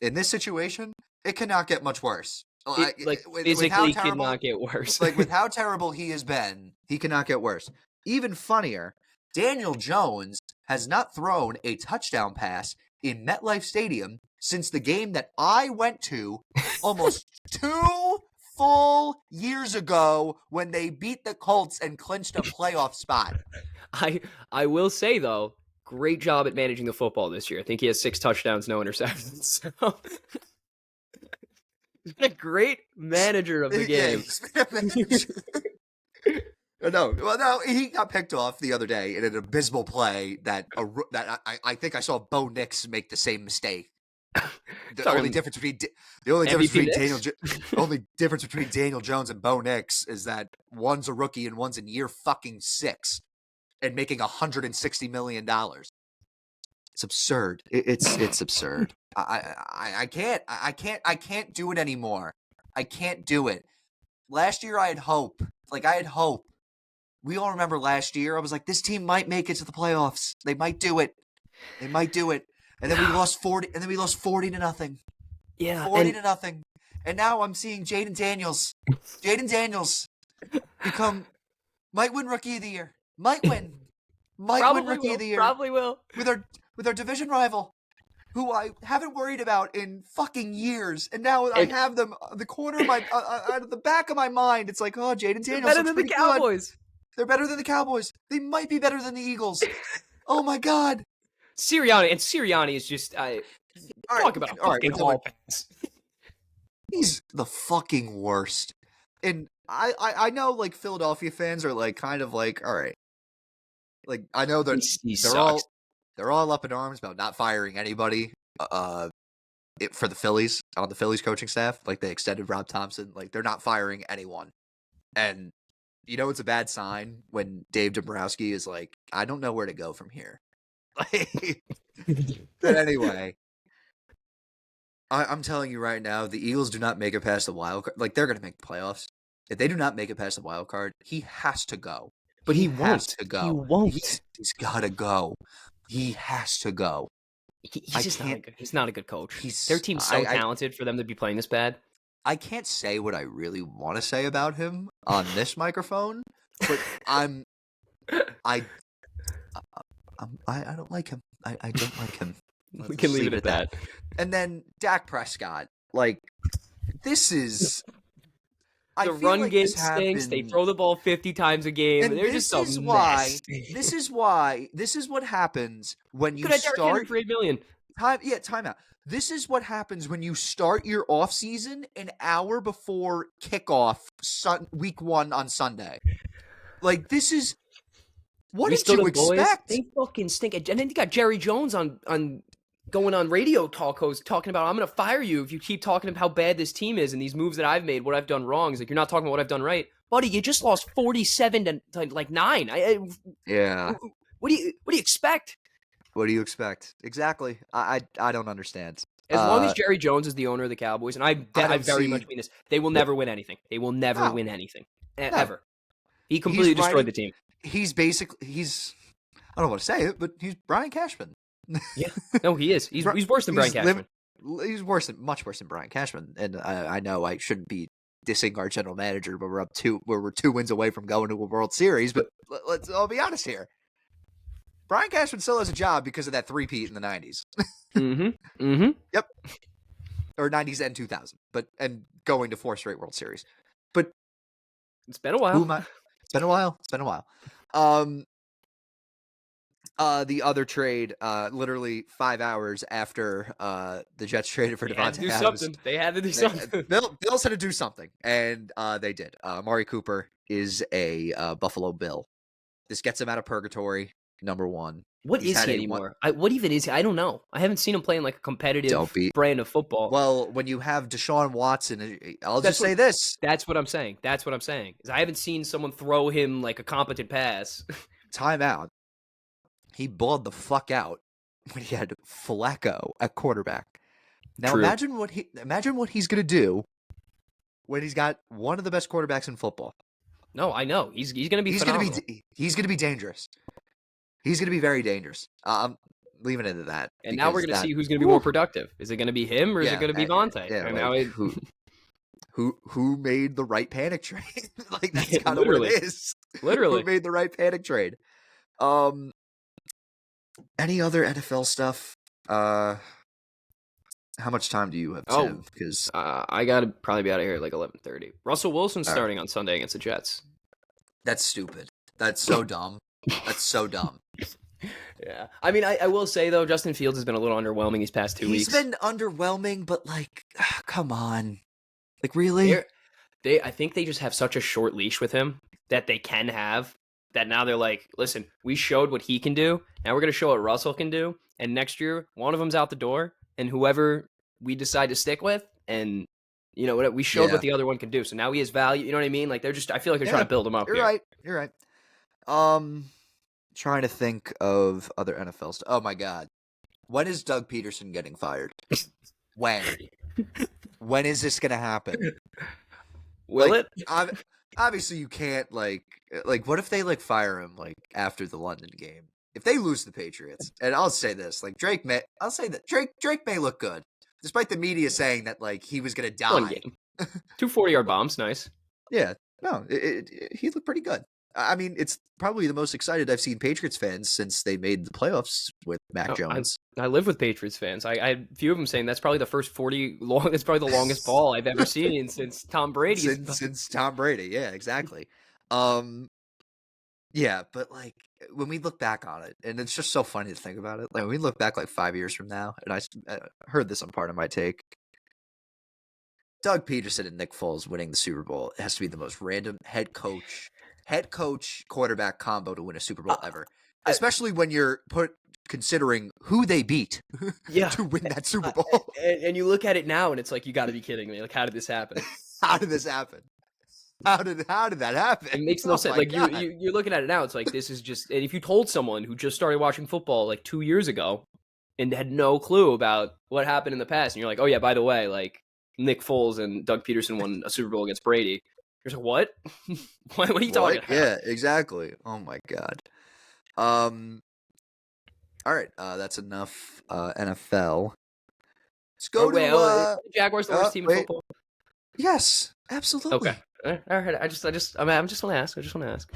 In this situation, it cannot get much worse. Physically cannot get worse. Like with how terrible he has been, he cannot get worse. Even funnier, Daniel Jones has not thrown a touchdown pass in MetLife Stadium since the game that I went to almost 2 full years ago when they beat the Colts and clinched a playoff spot. I will say, though, great job at managing the football this year. I think he has 6 touchdowns, no interceptions. So he's been a great manager of the game. No, he got picked off the other day in an abysmal play that I think I saw Bo Nix make the same mistake. The only difference between Daniel Jones and Bo Nix is that one's a rookie and one's in year fucking 6 and making $160 million. It's absurd. It's absurd. I can't do it anymore. I can't do it. Last year I had hope. We all remember last year. I was like, this team might make it to the playoffs. They might do it. And then we lost 40. And then we lost 40-0. Yeah, 40-0. And now I'm seeing Jaden Daniels might win Rookie of the Year. Might win Rookie of the Year. Probably will. With our division rival, who I haven't worried about in fucking years, and now I have them the corner of my out of the back of my mind. It's like, oh, Jaden Daniels better than the Cowboys. Good. They're better than the Cowboys. They might be better than the Eagles. Oh my God. Sirianni is just talk about fucking hall pass. He's the fucking worst. And I know like Philadelphia fans are like kind of like, all right. Like I know that they're all up in arms about not firing anybody for the Phillies on the Phillies coaching staff. Like they extended Rob Thompson. Like they're not firing anyone. And you know it's a bad sign when Dave Dombrowski is like, I don't know where to go from here. But anyway, I'm telling you right now, the Eagles do not make it past the wild card. Like they're going to make the playoffs. If they do not make it past the wild card, he has to go. But he won't. To go. He won't. He's got to go. He has to go. He's not a good coach. Their team's so talented for them to be playing this bad. I can't say what I really want to say about him on this microphone, but I don't like him. I don't like him. We can leave it at that. And then Dak Prescott, like this is the run game stinks. They throw the ball 50 times a game. And they're just This is what happens when you start. For $8 million. Time out. This is what happens when you start your off season an hour before kickoff, week 1 on Sunday. Like, this is what did you expect? They fucking stink. And then you got Jerry Jones on going on radio talk host talking about, I'm going to fire you if you keep talking about how bad this team is and these moves that I've made, what I've done wrong. He's like, you're not talking about what I've done right. Buddy, you just lost 47 to like 9. Yeah. What do you expect? What do you expect? Exactly. I don't understand. As long as Jerry Jones is the owner of the Cowboys, and I very much mean this, they will never win anything. They will never win anything. Ever. He completely destroyed the team. He's I don't want to say it, but he's Brian Cashman. Yeah. No, he is. He's worse than Brian Cashman. He's much worse than Brian Cashman. And I know I shouldn't be dissing our general manager, but we're 2 wins away from going to a World Series. But let's all be honest here. Brian Cashman still has a job because of that three-peat in the 90s. Mm-hmm. Mm-hmm. Yep. Or 90s and 2000. And going to 4 straight World Series. But it's been a while. It's been a while. The other trade, literally 5 hours after the Jets traded for Davante Adams. They had to do something. Bills had to do something, and they did. Amari Cooper is a Buffalo Bill. This gets him out of purgatory, number 1. What is he anymore? What even is he? I don't know. I haven't seen him playing like a competitive brand of football. Well, when you have Deshaun Watson, I'll just say this. That's what I'm saying. I haven't seen someone throw him like a competent pass. Time out. He balled the fuck out when he had Flacco at quarterback. Now True. imagine what he's gonna do when he's got one of the best quarterbacks in football. No, I know he's gonna be phenomenal. He's gonna be dangerous. He's gonna be very dangerous. I'm leaving it at that. And now we're gonna see who's gonna be more productive. Is it gonna be him or is it gonna be Davante? Yeah, who made the right panic trade? Like that's kind of what it is. Literally, who made the right panic trade? Any other NFL stuff? How much time do you have, Tim? Because I gotta probably be out of here at like 11:30. Russell Wilson's starting on Sunday against the Jets. That's stupid. That's so dumb. That's so dumb. Yeah, I mean, I will say though, Justin Fields has been a little underwhelming these past 2 weeks. He's been underwhelming, but like, come on, like really? I think they just have such a short leash with him that they can have. That now they're like, listen, we showed what he can do. Now we're going to show what Russell can do. And next year, one of them's out the door. And whoever we decide to stick with, and you know what, we showed what the other one can do. So now he has value. You know what I mean? Like I feel like they're trying to build him up. You're right. Trying to think of other NFL stuff. Oh my God, when is Doug Peterson getting fired? When is this going to happen? Will it? Obviously, you can't like. What if they fire him after the London game? If they lose the Patriots, and I'll say this, Drake may look good, despite the media saying that he was gonna die. 2 40-yard bombs, nice. Yeah, no, he looked pretty good. I mean, it's probably the most excited I've seen Patriots fans since they made the playoffs with Mac Jones. I live with Patriots fans. I had a few of them saying that's probably the first 40 long. It's probably the longest ball I've ever seen since Tom Brady. Since Tom Brady, yeah, exactly. Yeah, but when we look back on it, and it's just so funny to think about it. When we look back 5 years from now, and I heard this on Part of My Take. Doug Peterson and Nick Foles winning the Super Bowl has to be the most random head coach quarterback combo to win a Super Bowl ever. Especially when you're considering who they beat to win that Super Bowl. And you look at it now and it's you got to be kidding me. How did this happen? How did this happen? How did that happen? It makes no sense. You're looking at it now. It's this is just, and if you told someone who just started watching football 2 years ago and had no clue about what happened in the past, and you're oh yeah, by the way, Nick Foles and Doug Peterson won a Super Bowl against Brady. You're what? What are you talking about? Yeah, exactly. Oh my God. All right, that's enough NFL. Let's go to Jaguars, the worst team in football. Yes, absolutely. Okay. All right. I just want to ask.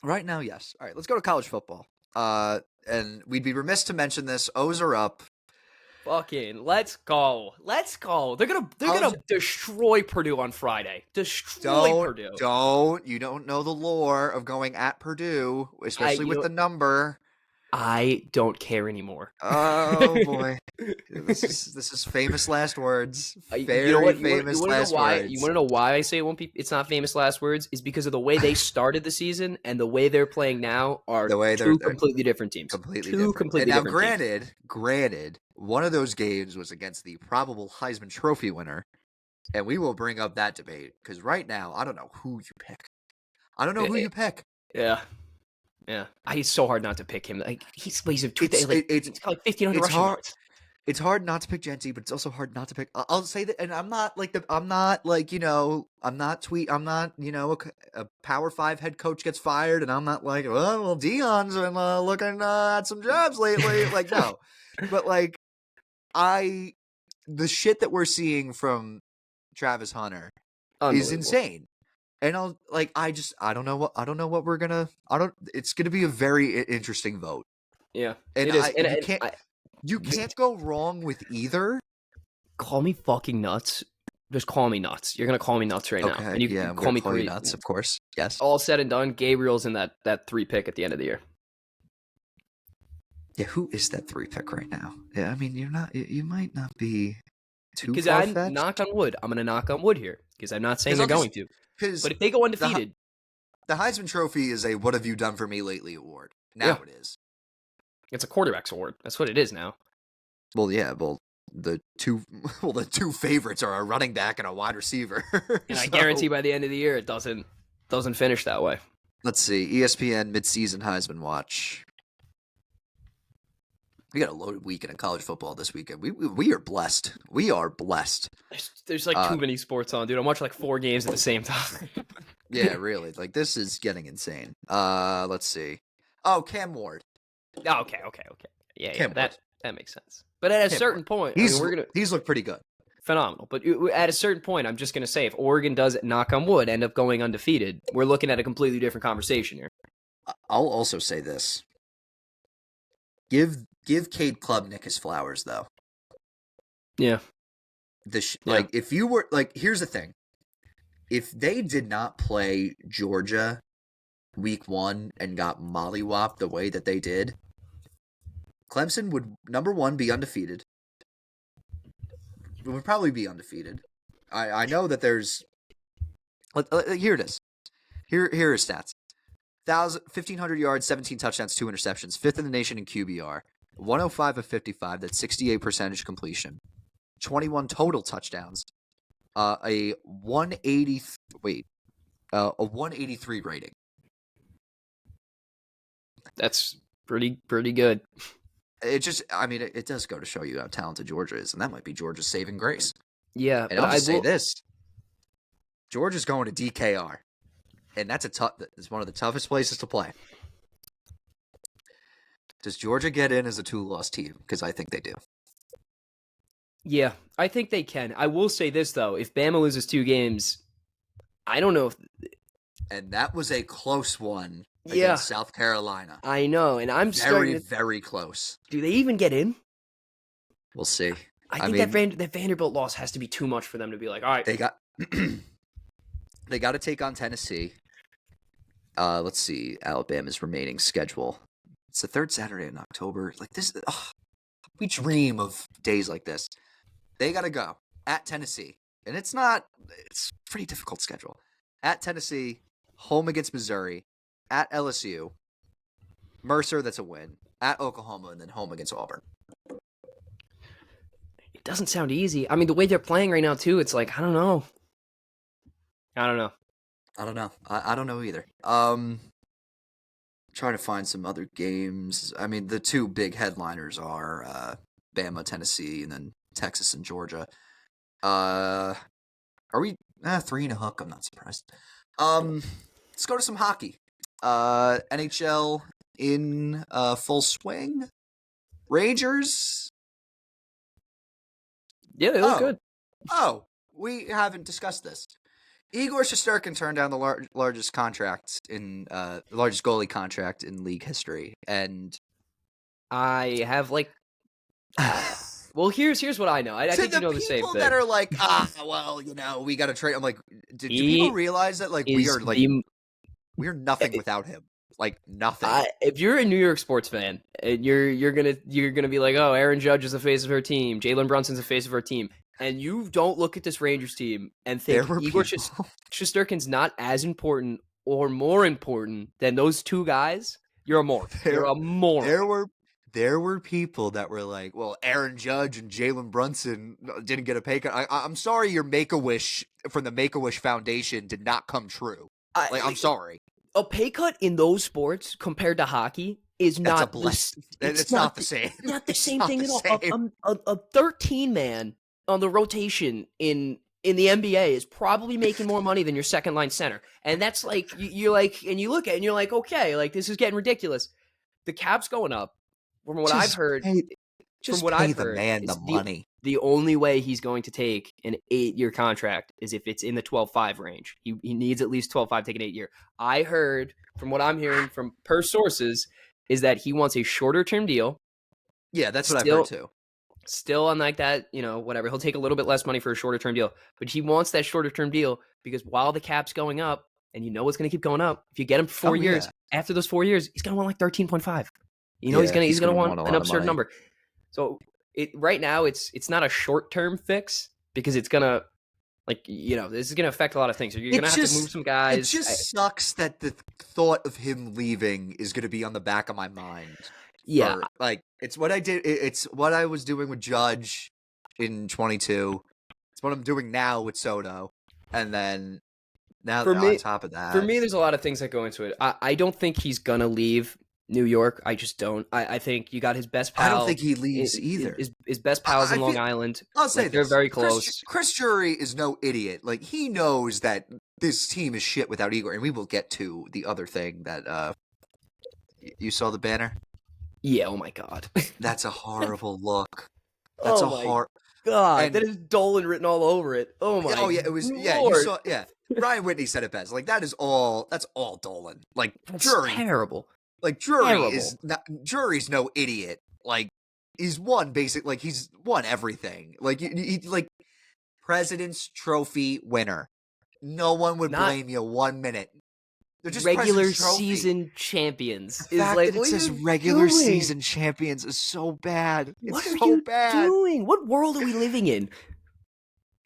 Right now, yes. All right, let's go to college football. And we'd be remiss to mention this. O's are up. Fucking let's go. They're gonna destroy Purdue on Friday. Purdue. You don't know the lore of going at Purdue, especially with the number. I don't care anymore. Oh boy, this is famous last words. You know what? Famous You last words. You want to know why I say it won't be? It's not famous last words. Is because of the way they started the season and the way they're playing now are two completely different teams. Completely two different. Completely and now, different granted, one of those games was against the probable Heisman Trophy winner, and we will bring up that debate because right now I don't know who you pick. Yeah. Yeah, it's so hard not to pick him. Like he's got like 1,500 rushing yards. It's hard not to pick Genty, but it's also hard not to pick. I'll say that, and I'm not a Power 5 head coach gets fired, and I'm not like, well, Dion's been looking at some jobs lately. Like no, but like the shit that we're seeing from Travis Hunter is insane. And I don't know what we're gonna. It's gonna be a very interesting vote. Yeah, and it is. You can't go wrong with either. Call me fucking nuts. Just call me nuts. You're gonna call me nuts right now. And you can call me nuts, of course. Yes. All said and done, Gabriel's in that 3 pick at the end of the year. Yeah, who is that 3 pick right now? Yeah, I mean you might not be too because far-fetched. I'm knock on wood. I'm gonna knock on wood here because I'm not saying they're going to. But if they go undefeated, the Heisman Trophy is a "What have you done for me lately" award. Now it is. It's a quarterback's award. That's what it is now. Well, yeah. Well, the two favorites are a running back and a wide receiver. And I guarantee by the end of the year, it doesn't finish that way. Let's see. ESPN midseason Heisman watch. We got a loaded weekend of college football this weekend. We are blessed. We are blessed. There's like too many sports on, dude. I'm watching like 4 games at the same time. Yeah, really. Like this is getting insane. Let's see. Oh, Cam Ward. Oh, okay. Yeah, that makes sense. But at a certain point, he's looked pretty good. Phenomenal. But at a certain point, I'm just going to say, if Oregon does, knock on wood, end up going undefeated, we're looking at a completely different conversation here. I'll also say this. Give Cade Klubnik his flowers, though. Yeah. If you were here's the thing: if they did not play Georgia week 1 and got mollywopped the way that they did, Clemson would number 1 be undefeated. Would probably be undefeated. I know that there's. Here it is. Here are stats: 1,500 yards, 17 touchdowns, 2 interceptions, 5th in the nation in QBR. 105 of 55, that's 68% completion. 21 total touchdowns. A 183 rating. That's pretty good. It does go to show you how talented Georgia is, and that might be Georgia's saving grace. Yeah, and I'll just say this: Georgia's going to DKR, and it's one of the toughest places to play. Does Georgia get in as a 2-loss team? Because I think they do. Yeah, I think they can. I will say this, though. If Bama loses 2 games, I don't know if... And that was a close one against South Carolina. I know, and I'm very close. Do they even get in? We'll see. I think that Vanderbilt loss has to be too much for them to be like, all right. They got to take on Tennessee. Let's see Alabama's remaining schedule. It's the 3rd Saturday in October. Like this, we dream of days like this. They got to go at Tennessee, and it's a pretty difficult schedule. At Tennessee, home against Missouri, at LSU, Mercer, that's a win, at Oklahoma, and then home against Auburn. It doesn't sound easy. I mean, the way they're playing right now, too, it's like, I don't know. I don't know either. Trying to find some other games. I mean, the 2 big headliners are Bama, Tennessee, and then Texas and Georgia. Are we 3 and a hook? I'm not surprised. Let's go to some hockey. NHL in full swing. Rangers. Yeah, they look good. Oh, we haven't discussed this. Igor Shesterkin turned down the largest goalie contract in league history, and I have well, here's what I know. I think you know the same thing. People that are like, we got to trade. I'm like, do people realize that we are nothing without him? Like nothing. If you're a New York sports fan and you're gonna be like, oh, Aaron Judge is the face of her team, Jalen Brunson's the face of her team, and you don't look at this Rangers team and think Igor Shesterkin's not as important or more important than those two guys, you're a moron. You're a moron. There were people that were like, well, Aaron Judge and Jalen Brunson didn't get a pay cut. I'm sorry your Make-A-Wish from the Make-A-Wish Foundation did not come true. I'm sorry. A pay cut in those sports compared to hockey is not it's not the same. Not the same thing at all. A 13-man on the rotation in the NBA is probably making more money than your second line center. And that's like, you're like, and you look at it and you're like, okay, like this is getting ridiculous. The cap's going up. From what I've heard, the money. The only way he's going to take an 8-year contract is if it's in the 12.5 range. He needs at least 12.5 to take an 8-year. I heard, from what I'm hearing from per sources, is that he wants a shorter term deal. Yeah, that's what I've heard too. Still on like that, whatever. He'll take a little bit less money for a shorter term deal, but he wants that shorter term deal because while the cap's going up, and you know it's going to keep going up, if you get him for 4 years, after those 4 years, he's going to want like 13.5. He's gonna want an absurd number. So right now it's not a short term fix because it's gonna this is gonna affect a lot of things. So you're gonna have to move some guys. It just sucks that the thought of him leaving is gonna be on the back of my mind. Yeah, it's what I did. It's what I was doing with Judge in 22. It's what I'm doing now with Soto, and then now on top of that, for me, there's a lot of things that go into it. I don't think he's gonna leave New York. I just don't. I think you got his best pal. I don't think he leaves either. His best pal's in Long Island. I'll say they're very close. Chris Drury is no idiot. Like he knows that this team is shit without Igor, and we will get to the other thing that you saw the banner. Yeah. Oh my God. That's a horrible look. That's God. And that is Dolan written all over it. Oh my. Oh yeah. It was. Lord. Yeah. You saw. Yeah. Ryan Whitney said it best. Like that's all Dolan. Like Drury. Terrible. Like Drury's no idiot. Like he's won he's won everything. Like he like President's Trophy winner. No one would blame you 1 minute. They're just regular season champions. The fact that it says regular season champions is so bad. What are you doing? What world are we living in?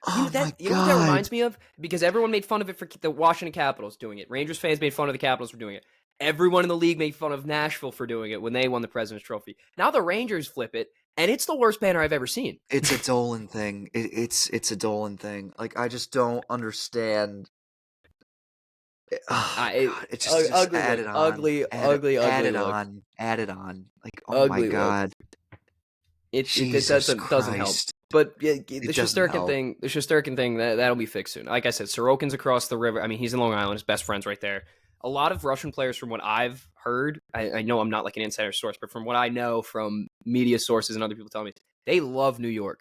Oh my God. You know what that reminds me of? Because everyone made fun of it for the Washington Capitals doing it. Rangers fans made fun of the Capitals for doing it. Everyone in the league made fun of Nashville for doing it when they won the President's Trophy. Now the Rangers flip it, and it's the worst banner I've ever seen. It's a Dolan thing. It's a Dolan thing. Like I just don't understand. It's just ugly, added on, ugly. Added on. Like oh ugly my God, it doesn't help. But the Shesterkin thing, that'll be fixed soon. Like I said, Sorokin's across the river. I mean, he's in Long Island. His best friend's right there. A lot of Russian players, from what I've heard, I know I'm not like an insider source, but from what I know from media sources and other people telling me, they love New York.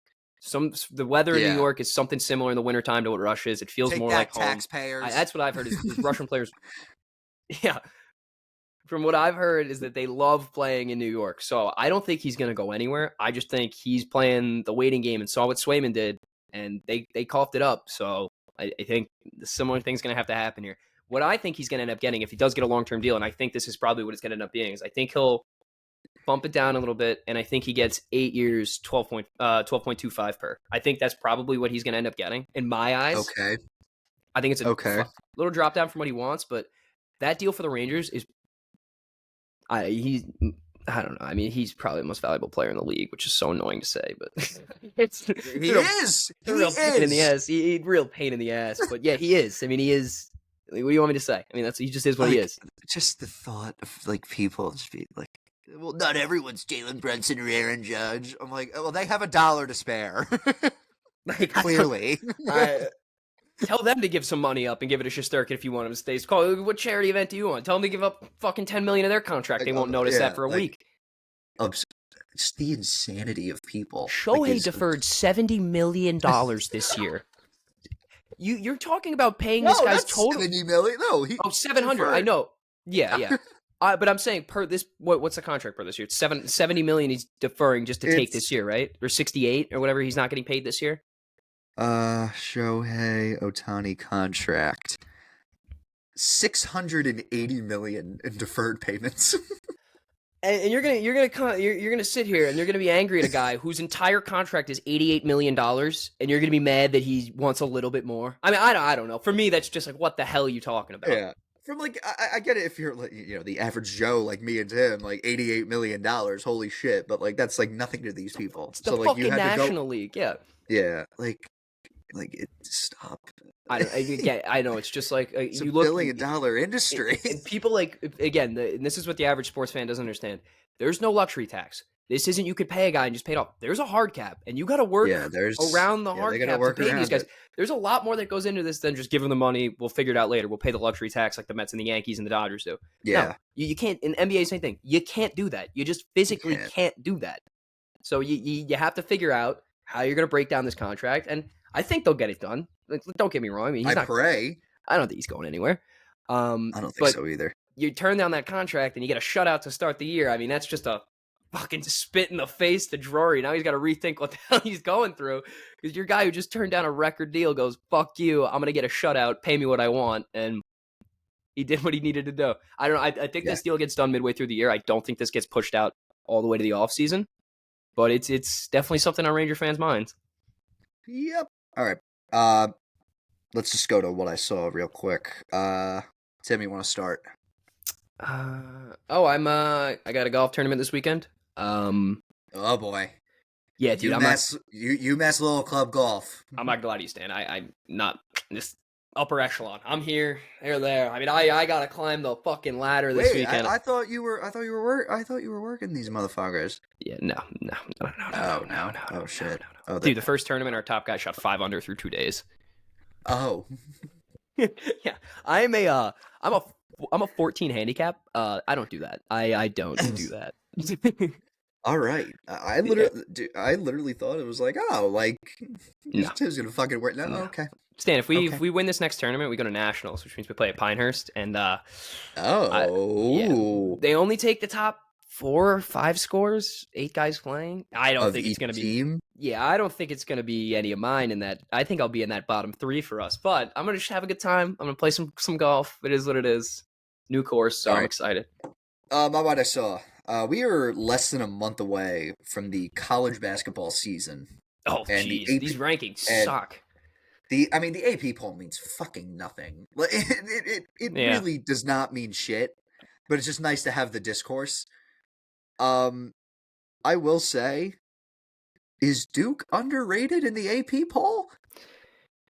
The weather in New York is something similar in the wintertime to what Russia is. It feels more like home. Taxpayers. That's what I've heard is Russian players. Yeah. From what I've heard is that they love playing in New York. So I don't think he's going to go anywhere. I just think he's playing the waiting game and saw what Swayman did, and they coughed it up. So I think the similar thing's going to have to happen here. What I think he's going to end up getting, if he does get a long-term deal, and I think this is probably what it's going to end up being, is I think he'll bump it down a little bit, and I think he gets 8 years, 12.25 per. I think that's probably what he's going to end up getting, in my eyes. Okay. I think it's a little drop down from what he wants, but that deal for the Rangers is I don't know. I mean, he's probably the most valuable player in the league, which is so annoying to say, but he is. Pain in the ass. He real pain in the ass, but yeah, he is. I mean, he is. What do you want me to say? I mean, he just is what he is. Just the thought of people just be like, well, not everyone's Jalen Brunson or Aaron Judge. I'm like, well, they have $1 to spare. Clearly. Tell them to give some money up and give it to Shesterkin if you want him to stay. Call what charity event do you want? Tell them to give up fucking $10 million of their contract. They won't notice that for a week. It's the insanity of people. Shohei deferred $70 million this year. You're talking about paying this guy's total $70 million. No, 700. I know. Yeah. But I'm saying per this, what's the contract for this year? It's $70 million he's deferring just to take this year, right? Or 68 or whatever. He's not getting paid this year. Shohei Ohtani contract $680 million in deferred payments. And you're gonna sit here and you're gonna be angry at a guy whose entire contract is $88 million, and you're gonna be mad that he wants a little bit more. I mean, I don't know. For me, that's just like, what the hell are you talking about? Yeah. From like, I get it if you're like, the average Joe like me and him, like $88 million, holy shit. But like that's like nothing to these people. It's the fucking National League, yeah. Yeah, like stop. I know. It's just like it's $1 billion industry, and people like again. And this is what the average sports fan doesn't understand. There's no luxury tax. This isn't you could pay a guy and just pay it off. There's a hard cap, and you got to work around the hard cap to pay these guys. There's a lot more that goes into this than just give them the money. We'll figure it out later. We'll pay the luxury tax like the Mets and the Yankees and the Dodgers do. Yeah, no, you can't. In NBA, same thing. You can't do that. You just physically can't do that. So you have to figure out how you're going to break down this contract, and I think they'll get it done. Like, don't get me wrong. I mean, pray. I don't think he's going anywhere. I don't think so either. You turn down that contract and you get a shutout to start the year. I mean, that's just a fucking spit in the face to Drury. Now he's got to rethink what the hell he's going through, because your guy who just turned down a record deal goes, fuck you, I'm going to get a shutout, pay me what I want, and he did what he needed to do. I don't know. I think this deal gets done midway through the year. I don't think this gets pushed out all the way to the offseason, but it's definitely something on Ranger fans' minds. Yep. All right. Let's just go to what I saw real quick. Tim, you want to start? I got a golf tournament this weekend. Oh boy. Yeah, dude. UMass Little Club Golf. I'm not glad you stand. I'm not just upper echelon. I'm here, there. I mean, I gotta climb the fucking ladder this weekend. I thought you were working these motherfuckers. Yeah, no. Oh shit. No. Oh, dude, the first tournament, our top guy shot 5 under through 2 days. Oh. Yeah, I'm a 14 handicap. I don't do that. I don't do that. All right. I literally thought it was like, Tim's gonna fucking work. No, okay. Stan, if we win this next tournament, we go to nationals, which means we play at Pinehurst, and they only take the top 4 or 5 scores, 8 guys playing. I don't think it's gonna be team. Yeah, I don't think it's gonna be any of mine in that. I think I'll be in that bottom 3 for us, but I'm gonna just have a good time. I'm gonna play some golf. It is what it is. New course, so I'm excited. What I saw. We are less than a month away from the college basketball season. Oh, jeez. These rankings suck. The AP poll means fucking nothing. It really does not mean shit, but it's just nice to have the discourse. I will say, is Duke underrated in the AP poll?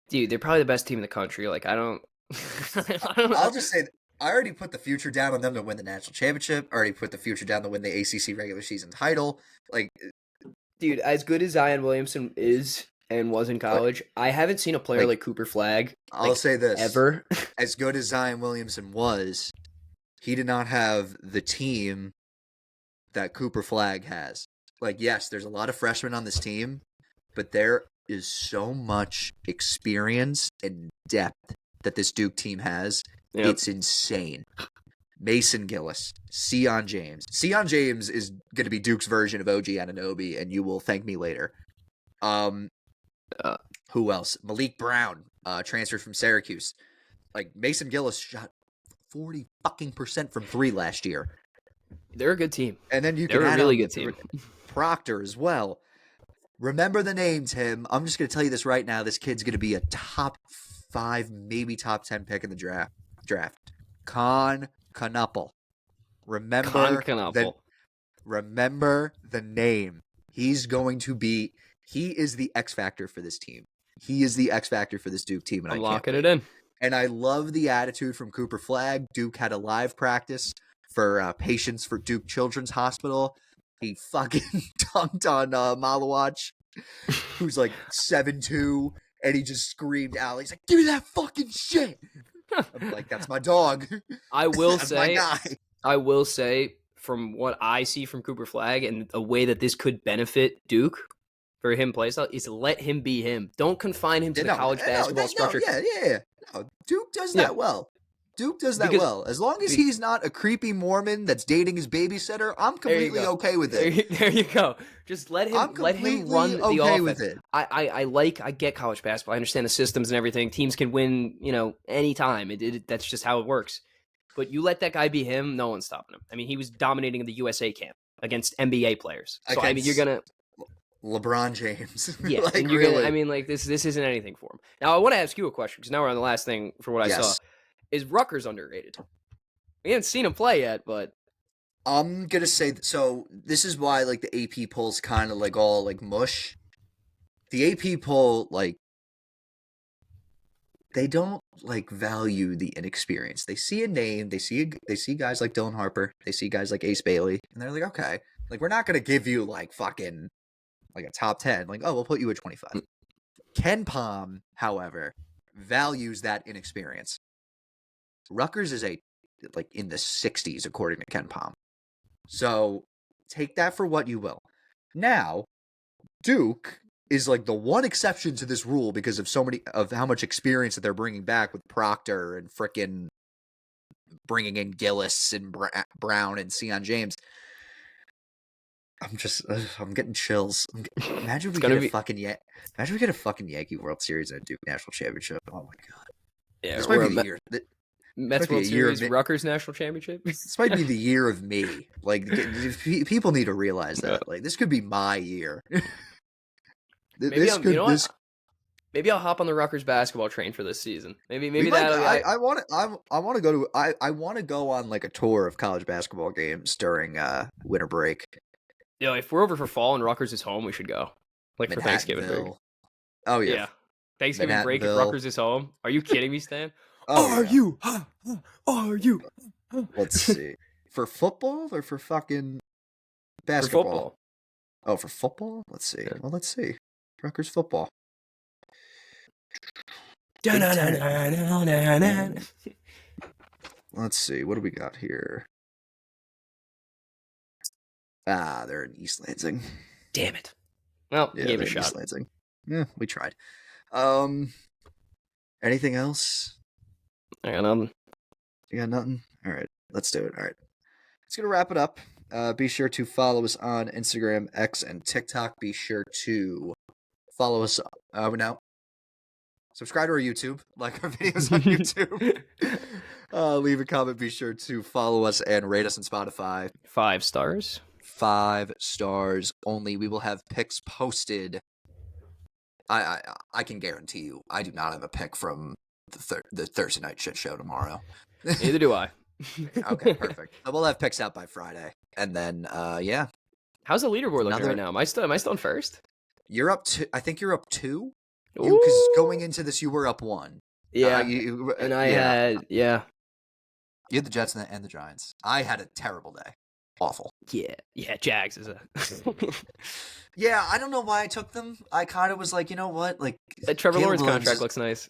Dude, they're probably the best team in the country. Like, I don't know. I'll just say, I already put the future down on them to win the national championship. I already put the future down to win the ACC regular season title. Like, dude, as good as Zion Williamson is and was in college, I haven't seen a player like Cooper Flagg. I'll say this. Ever. As good as Zion Williamson was, he did not have the team that Cooper Flagg has. Like, yes, there's a lot of freshmen on this team, but there is so much experience and depth that this Duke team has. Yep. It's insane. Mason Gillis, Sion James. Sion James is going to be Duke's version of OG Anunoby, and you will thank me later. Who else? Malik Brown, transferred from Syracuse. Like, Mason Gillis shot 40% from 3 last year. They're a good team. And then they're a really good team. Proctor as well. Remember the name, Tim. I'm just going to tell you this right now. This kid's going to be a top 5, maybe top 10 pick in the draft. Con Knuppel. Remember the name. He is the X factor for this team. He is the X factor for this Duke team. And I'm locking it in. And I love the attitude from Cooper Flagg. Duke had a live practice for patients for Duke Children's Hospital. He fucking dunked on Malawach, who's like 7'2", and he just screamed out. He's like, "Give me that fucking shit!" I'm like, "That's my dog." I will That's say, my guy. I will say, from what I see from Cooper Flagg and a way that this could benefit Duke for him play style is let him be him. Don't confine him to the college basketball structure. Yeah. No, Duke does that well. Duke does that well. As long as he's not a creepy Mormon that's dating his babysitter, I'm completely okay with it. There you go. Just let him run the offense. With it. I get college basketball. I understand the systems and everything. Teams can win, anytime. That's just how it works. But you let that guy be him, no one's stopping him. I mean, he was dominating the USA camp against NBA players. So you're gonna LeBron James. Yeah, like, and you're really. gonna, this isn't anything for him. Now I want to ask you a question because now we're on the last thing for what I saw. Is Rutgers underrated? We haven't seen him play yet, but I'm gonna say so. This is why like the AP poll's kind of like all like mush. The AP poll, like, they don't like value the inexperience. They see a name, they see guys like Dylan Harper, they see guys like Ace Bailey, and they're like, okay, like we're not gonna give you like fucking like a top 10. Like, oh, we'll put you at 25. Ken Pom, however, values that inexperience. Rutgers is like in the 60s according to Ken Pom. So take that for what you will. Now, Duke is like the one exception to this rule because of how much experience that they're bringing back with Proctor and frickin' bringing in Gillis and Brown and Sion James. I'm getting chills. Imagine we get a fucking Yankee World Series and a Duke National Championship. Oh my god. Yeah, this might be the year. Mets World Series, Rutgers National Championship. This might be the year of me. Like, people need to realize that. Like, this could be my year. Maybe I'll hop on the Rutgers basketball train for this season. Maybe that. I want to go on like a tour of college basketball games during winter break. Yo, if we're over for fall and Rutgers is home, we should go. Like for Thanksgiving break. Oh yeah. Thanksgiving break if Rutgers is home. Are you kidding me, Stan? Are you? Let's Let's see. For football or for fucking basketball? For football. Oh, for football? Let's see. Yeah. Well, let's see. Rutgers football. Let's see. What do we got here? They're in East Lansing. Damn it. Well, yeah, gave it a shot. East Lansing. Yeah, we tried. Anything else? I got nothing. You got nothing? All right, let's do it. All right. It's going to wrap it up. Be sure to follow us on Instagram, X, and TikTok. Be sure to follow us now. Subscribe to our YouTube. Like our videos on YouTube. Leave a comment. Be sure to follow us and rate us on Spotify. 5 stars. 5 stars only. We will have picks posted. I can guarantee you, I do not have a pick from the Thursday night shit show tomorrow. Neither do I. Okay, perfect. We'll have picks out by Friday, and then yeah. How's the leaderboard looking right now? Am I still in first? You're up to. I think you're up 2. Because going into this, you were up 1. Yeah, had You had the Jets and the Giants. I had a terrible day. Awful. Yeah. Jags is a. Yeah, I don't know why I took them. I kind of was like, you know what, like that Trevor Lawrence contract looks nice.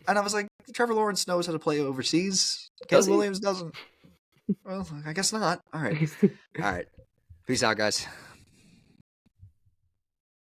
And I was like, Trevor Lawrence knows how to play overseas. Caleb Williams doesn't. Well, I guess not. All right. Peace out, guys.